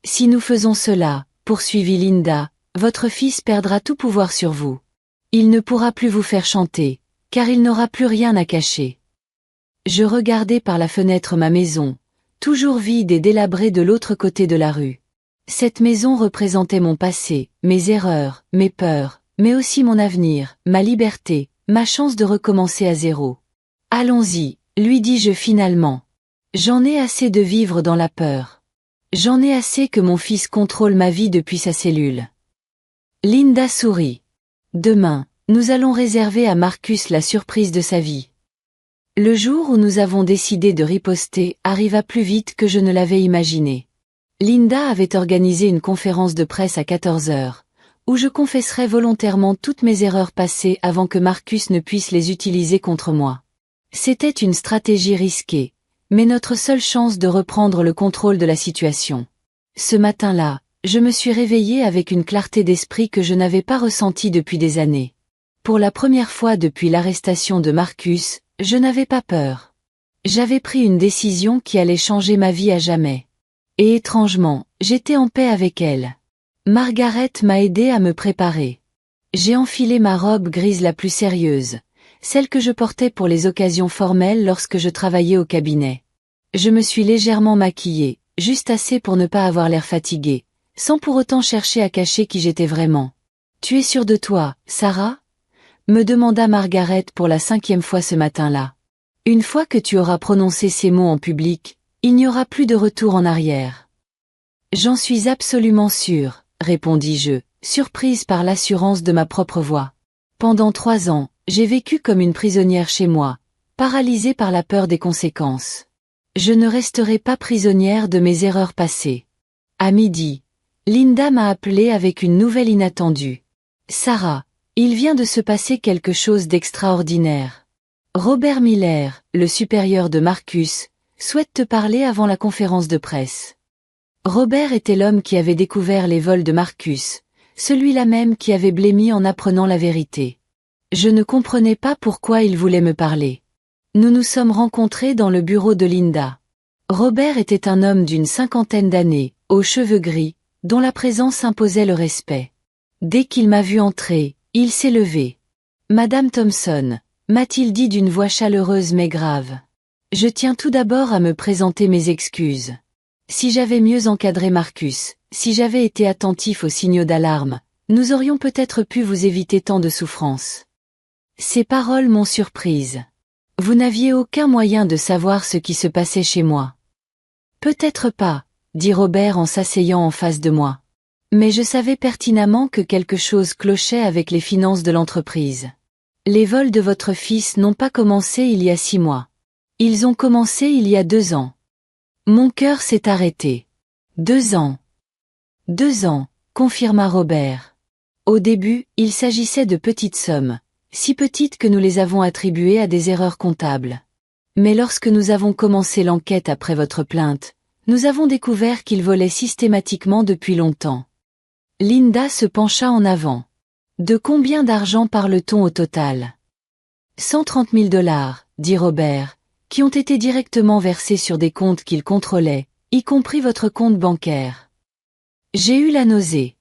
Si nous faisons cela, poursuivit Linda, votre fils perdra tout pouvoir sur vous. Il ne pourra plus vous faire chanter, car il n'aura plus rien à cacher. Je regardais par la fenêtre ma maison, toujours vide et délabrée de l'autre côté de la rue. Cette maison représentait mon passé, mes erreurs, mes peurs, mais aussi mon avenir, ma liberté, ma chance de recommencer à zéro. Allons-y, lui dis-je finalement. J'en ai assez de vivre dans la peur. J'en ai assez que mon fils contrôle ma vie depuis sa cellule. Linda sourit. Demain, nous allons réserver à Marcus la surprise de sa vie. Le jour où nous avons décidé de riposter arriva plus vite que je ne l'avais imaginé. Linda avait organisé une conférence de presse à 14 heures, où je confesserais volontairement toutes mes erreurs passées avant que Marcus ne puisse les utiliser contre moi. C'était une stratégie risquée, mais notre seule chance de reprendre le contrôle de la situation. Ce matin-là, je me suis réveillée avec une clarté d'esprit que je n'avais pas ressentie depuis des années. Pour la première fois depuis l'arrestation de Marcus, je n'avais pas peur. J'avais pris une décision qui allait changer ma vie à jamais. Et étrangement, j'étais en paix avec elle. Margaret m'a aidé à me préparer. J'ai enfilé ma robe grise la plus sérieuse, celle que je portais pour les occasions formelles lorsque je travaillais au cabinet. Je me suis légèrement maquillée, juste assez pour ne pas avoir l'air fatiguée, sans pour autant chercher à cacher qui j'étais vraiment. « Tu es sûre de toi, Sarah ?» me demanda Margaret pour la 5e fois ce matin-là. « Une fois que tu auras prononcé ces mots en public, il n'y aura plus de retour en arrière. »« J'en suis absolument sûre, » répondis-je, surprise par l'assurance de ma propre voix. Pendant 3 ans, j'ai vécu comme une prisonnière chez moi, paralysée par la peur des conséquences. Je ne resterai pas prisonnière de mes erreurs passées. À midi, Linda m'a appelée avec une nouvelle inattendue. « Sarah, il vient de se passer quelque chose d'extraordinaire. Robert Miller, le supérieur de Marcus, souhaite te parler avant la conférence de presse. » Robert était l'homme qui avait découvert les vols de Marcus, celui-là même qui avait blêmi en apprenant la vérité. Je ne comprenais pas pourquoi il voulait me parler. Nous nous sommes rencontrés dans le bureau de Linda. Robert était un homme d'une 50aine d'années, aux cheveux gris, dont la présence imposait le respect. Dès qu'il m'a vu entrer, il s'est levé. « Madame Thompson », m'a-t-il dit d'une voix chaleureuse mais grave. Je tiens tout d'abord à me présenter mes excuses. Si j'avais mieux encadré Marcus, si j'avais été attentif aux signaux d'alarme, nous aurions peut-être pu vous éviter tant de souffrance. Ces paroles m'ont surprise. Vous n'aviez aucun moyen de savoir ce qui se passait chez moi. Peut-être pas, dit Robert en s'asseyant en face de moi. Mais je savais pertinemment que quelque chose clochait avec les finances de l'entreprise. Les vols de votre fils n'ont pas commencé il y a 6 mois. Ils ont commencé il y a 2 ans. Mon cœur s'est arrêté. 2 ans. 2 ans, confirma Robert. Au début, il s'agissait de petites sommes, si petites que nous les avons attribuées à des erreurs comptables. Mais lorsque nous avons commencé l'enquête après votre plainte, nous avons découvert qu'il volait systématiquement depuis longtemps. Linda se pencha en avant. De combien d'argent parle-t-on au total? 130 000 $, dit Robert, qui ont été directement versés sur des comptes qu'il contrôlait, y compris votre compte bancaire. J'ai eu la nausée.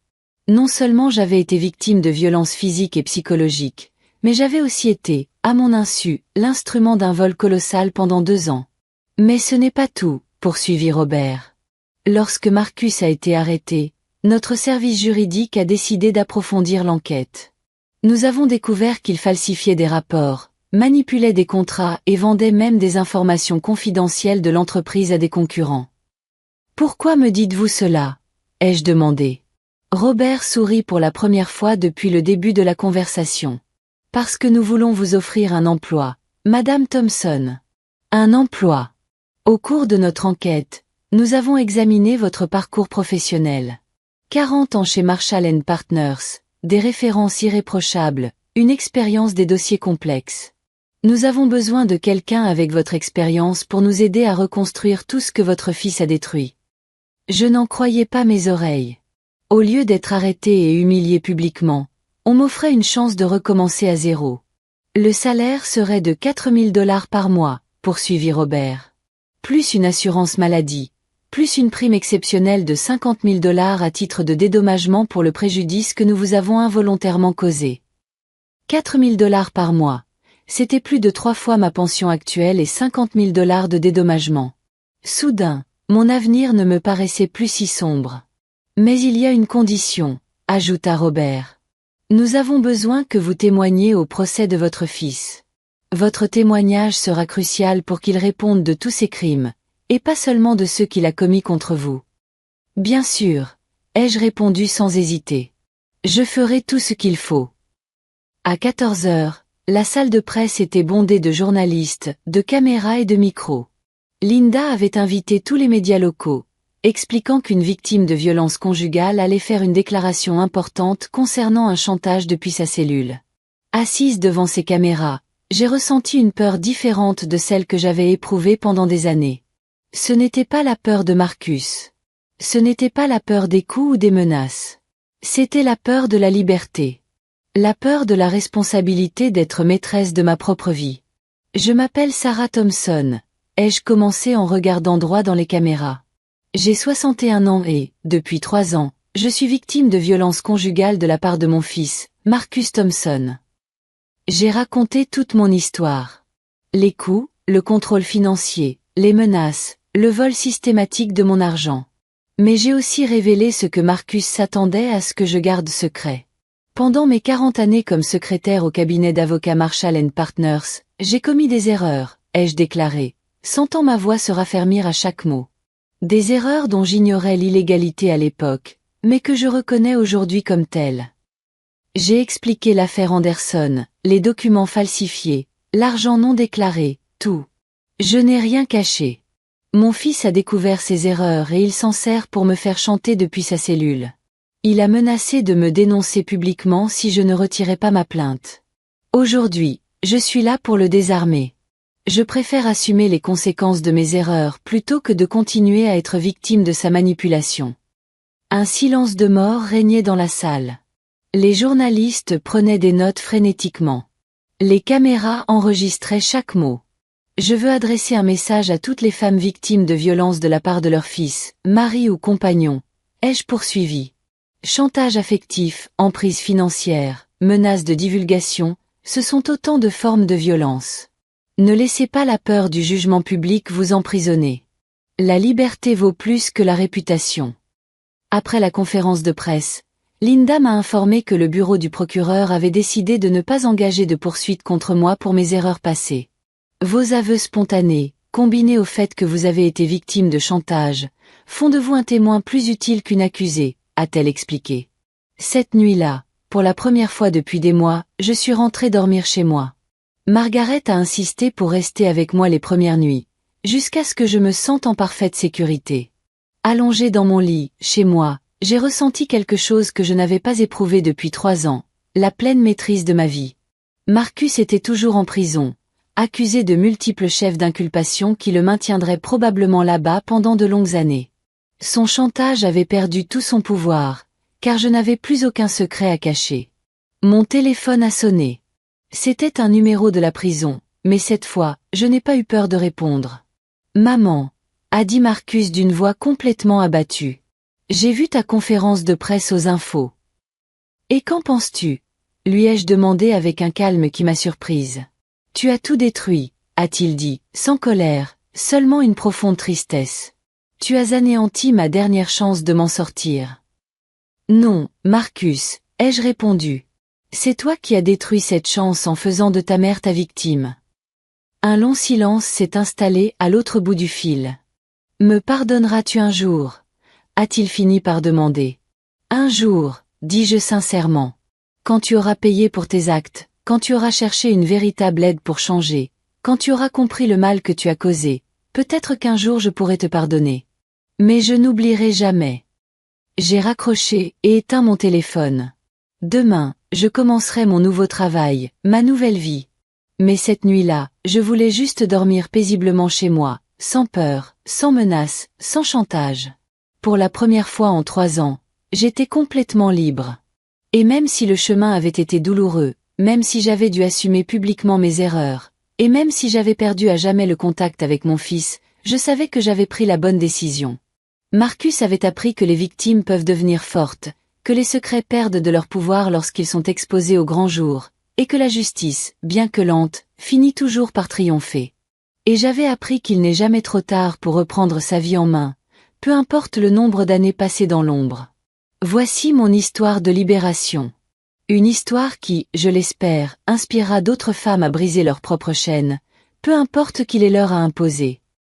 Non seulement j'avais été victime de violences physiques et psychologiques, mais j'avais aussi été, à mon insu, l'instrument d'un vol colossal pendant 2 ans. Mais ce n'est pas tout, poursuivit Robert. Lorsque Marcus a été arrêté, notre service juridique a décidé d'approfondir l'enquête. Nous avons découvert qu'il falsifiait des rapports, manipulait des contrats et vendait même des informations confidentielles de l'entreprise à des concurrents. Pourquoi me dites-vous cela? Ai-je demandé. Robert sourit pour la première fois depuis le début de la conversation. Parce que nous voulons vous offrir un emploi, Madame Thompson. Un emploi. Au cours de notre enquête, nous avons examiné votre parcours professionnel. 40 ans chez Marshall & Partners, des références irréprochables, une expérience des dossiers complexes. Nous avons besoin de quelqu'un avec votre expérience pour nous aider à reconstruire tout ce que votre fils a détruit. Je n'en croyais pas mes oreilles. Au lieu d'être arrêté et humilié publiquement, on m'offrait une chance de recommencer à zéro. Le salaire serait de 4 000 $ par mois, poursuivit Robert. Plus une assurance maladie, plus une prime exceptionnelle de 50 000 $ à titre de dédommagement pour le préjudice que nous vous avons involontairement causé. 4 000 $ par mois, c'était plus de 3 fois ma pension actuelle et 50 000 $ de dédommagement. Soudain, mon avenir ne me paraissait plus si sombre. Mais il y a une condition, ajouta Robert. Nous avons besoin que vous témoigniez au procès de votre fils. Votre témoignage sera crucial pour qu'il réponde de tous ses crimes, et pas seulement de ceux qu'il a commis contre vous. Bien sûr, ai-je répondu sans hésiter. Je ferai tout ce qu'il faut. À 14 heures, la salle de presse était bondée de journalistes, de caméras et de micros. Linda avait invité tous les médias locaux, expliquant qu'une victime de violence conjugale allait faire une déclaration importante concernant un chantage depuis sa cellule. Assise devant ces caméras, j'ai ressenti une peur différente de celle que j'avais éprouvée pendant des années. Ce n'était pas la peur de Marcus. Ce n'était pas la peur des coups ou des menaces. C'était la peur de la liberté. La peur de la responsabilité d'être maîtresse de ma propre vie. Je m'appelle Sarah Thompson, ai-je commencé en regardant droit dans les caméras. J'ai 61 ans et, depuis 3 ans, je suis victime de violences conjugales de la part de mon fils, Marcus Thompson. J'ai raconté toute mon histoire. Les coups, le contrôle financier, les menaces, le vol systématique de mon argent. Mais j'ai aussi révélé ce que Marcus s'attendait à ce que je garde secret. Pendant mes 40 années comme secrétaire au cabinet d'avocats Marshall & Partners, j'ai commis des erreurs, ai-je déclaré, sentant ma voix se raffermir à chaque mot. Des erreurs dont j'ignorais l'illégalité à l'époque, mais que je reconnais aujourd'hui comme telles. J'ai expliqué l'affaire Anderson, les documents falsifiés, l'argent non déclaré, tout. Je n'ai rien caché. Mon fils a découvert ses erreurs et il s'en sert pour me faire chanter depuis sa cellule. Il a menacé de me dénoncer publiquement si je ne retirais pas ma plainte. Aujourd'hui, je suis là pour le désarmer. Je préfère assumer les conséquences de mes erreurs plutôt que de continuer à être victime de sa manipulation. Un silence de mort régnait dans la salle. Les journalistes prenaient des notes frénétiquement. Les caméras enregistraient chaque mot. Je veux adresser un message à toutes les femmes victimes de violences de la part de leur fils, mari ou compagnon, ai-je poursuivi. Chantage affectif, emprise financière, menace de divulgation, ce sont autant de formes de violence. Ne laissez pas la peur du jugement public vous emprisonner. La liberté vaut plus que la réputation. Après la conférence de presse, Linda m'a informé que le bureau du procureur avait décidé de ne pas engager de poursuite contre moi pour mes erreurs passées. Vos aveux spontanés, combinés au fait que vous avez été victime de chantage, font de vous un témoin plus utile qu'une accusée, a-t-elle expliqué. Cette nuit-là, pour la première fois depuis des mois, je suis rentrée dormir chez moi. Margaret a insisté pour rester avec moi les premières nuits, jusqu'à ce que je me sente en parfaite sécurité. Allongée dans mon lit, chez moi, j'ai ressenti quelque chose que je n'avais pas éprouvé depuis 3 ans, la pleine maîtrise de ma vie. Marcus était toujours en prison, accusé de multiples chefs d'inculpation qui le maintiendraient probablement là-bas pendant de longues années. Son chantage avait perdu tout son pouvoir, car je n'avais plus aucun secret à cacher. Mon téléphone a sonné. C'était un numéro de la prison, mais cette fois, je n'ai pas eu peur de répondre. « Maman », a dit Marcus d'une voix complètement abattue. « J'ai vu ta conférence de presse aux infos. »« Et qu'en penses-tu » lui ai-je demandé avec un calme qui m'a surprise. « Tu as tout détruit, » a-t-il dit, sans colère, seulement une profonde tristesse. « Tu as anéanti ma dernière chance de m'en sortir. »« Non, Marcus, » ai-je répondu. « C'est toi qui as détruit cette chance en faisant de ta mère ta victime. » Un long silence s'est installé à l'autre bout du fil. « Me pardonneras-tu un jour » a-t-il fini par demander. « Un jour, » dis-je sincèrement. « Quand tu auras payé pour tes actes, quand tu auras cherché une véritable aide pour changer, quand tu auras compris le mal que tu as causé, peut-être qu'un jour je pourrai te pardonner. Mais je n'oublierai jamais. » J'ai raccroché et éteint mon téléphone. Demain, je commencerai mon nouveau travail, ma nouvelle vie. Mais cette nuit-là, je voulais juste dormir paisiblement chez moi, sans peur, sans menace, sans chantage. Pour la première fois en 3 ans, j'étais complètement libre. Et même si le chemin avait été douloureux, même si j'avais dû assumer publiquement mes erreurs, et même si j'avais perdu à jamais le contact avec mon fils, je savais que j'avais pris la bonne décision. Marcus avait appris que les victimes peuvent devenir fortes, que les secrets perdent de leur pouvoir lorsqu'ils sont exposés au grand jour, et que la justice, bien que lente, finit toujours par triompher. Et j'avais appris qu'il n'est jamais trop tard pour reprendre sa vie en main, peu importe le nombre d'années passées dans l'ombre. Voici mon histoire de libération. Une histoire qui, je l'espère, inspirera d'autres femmes à briser leurs propres chaînes, peu importe qui les leur a imposées.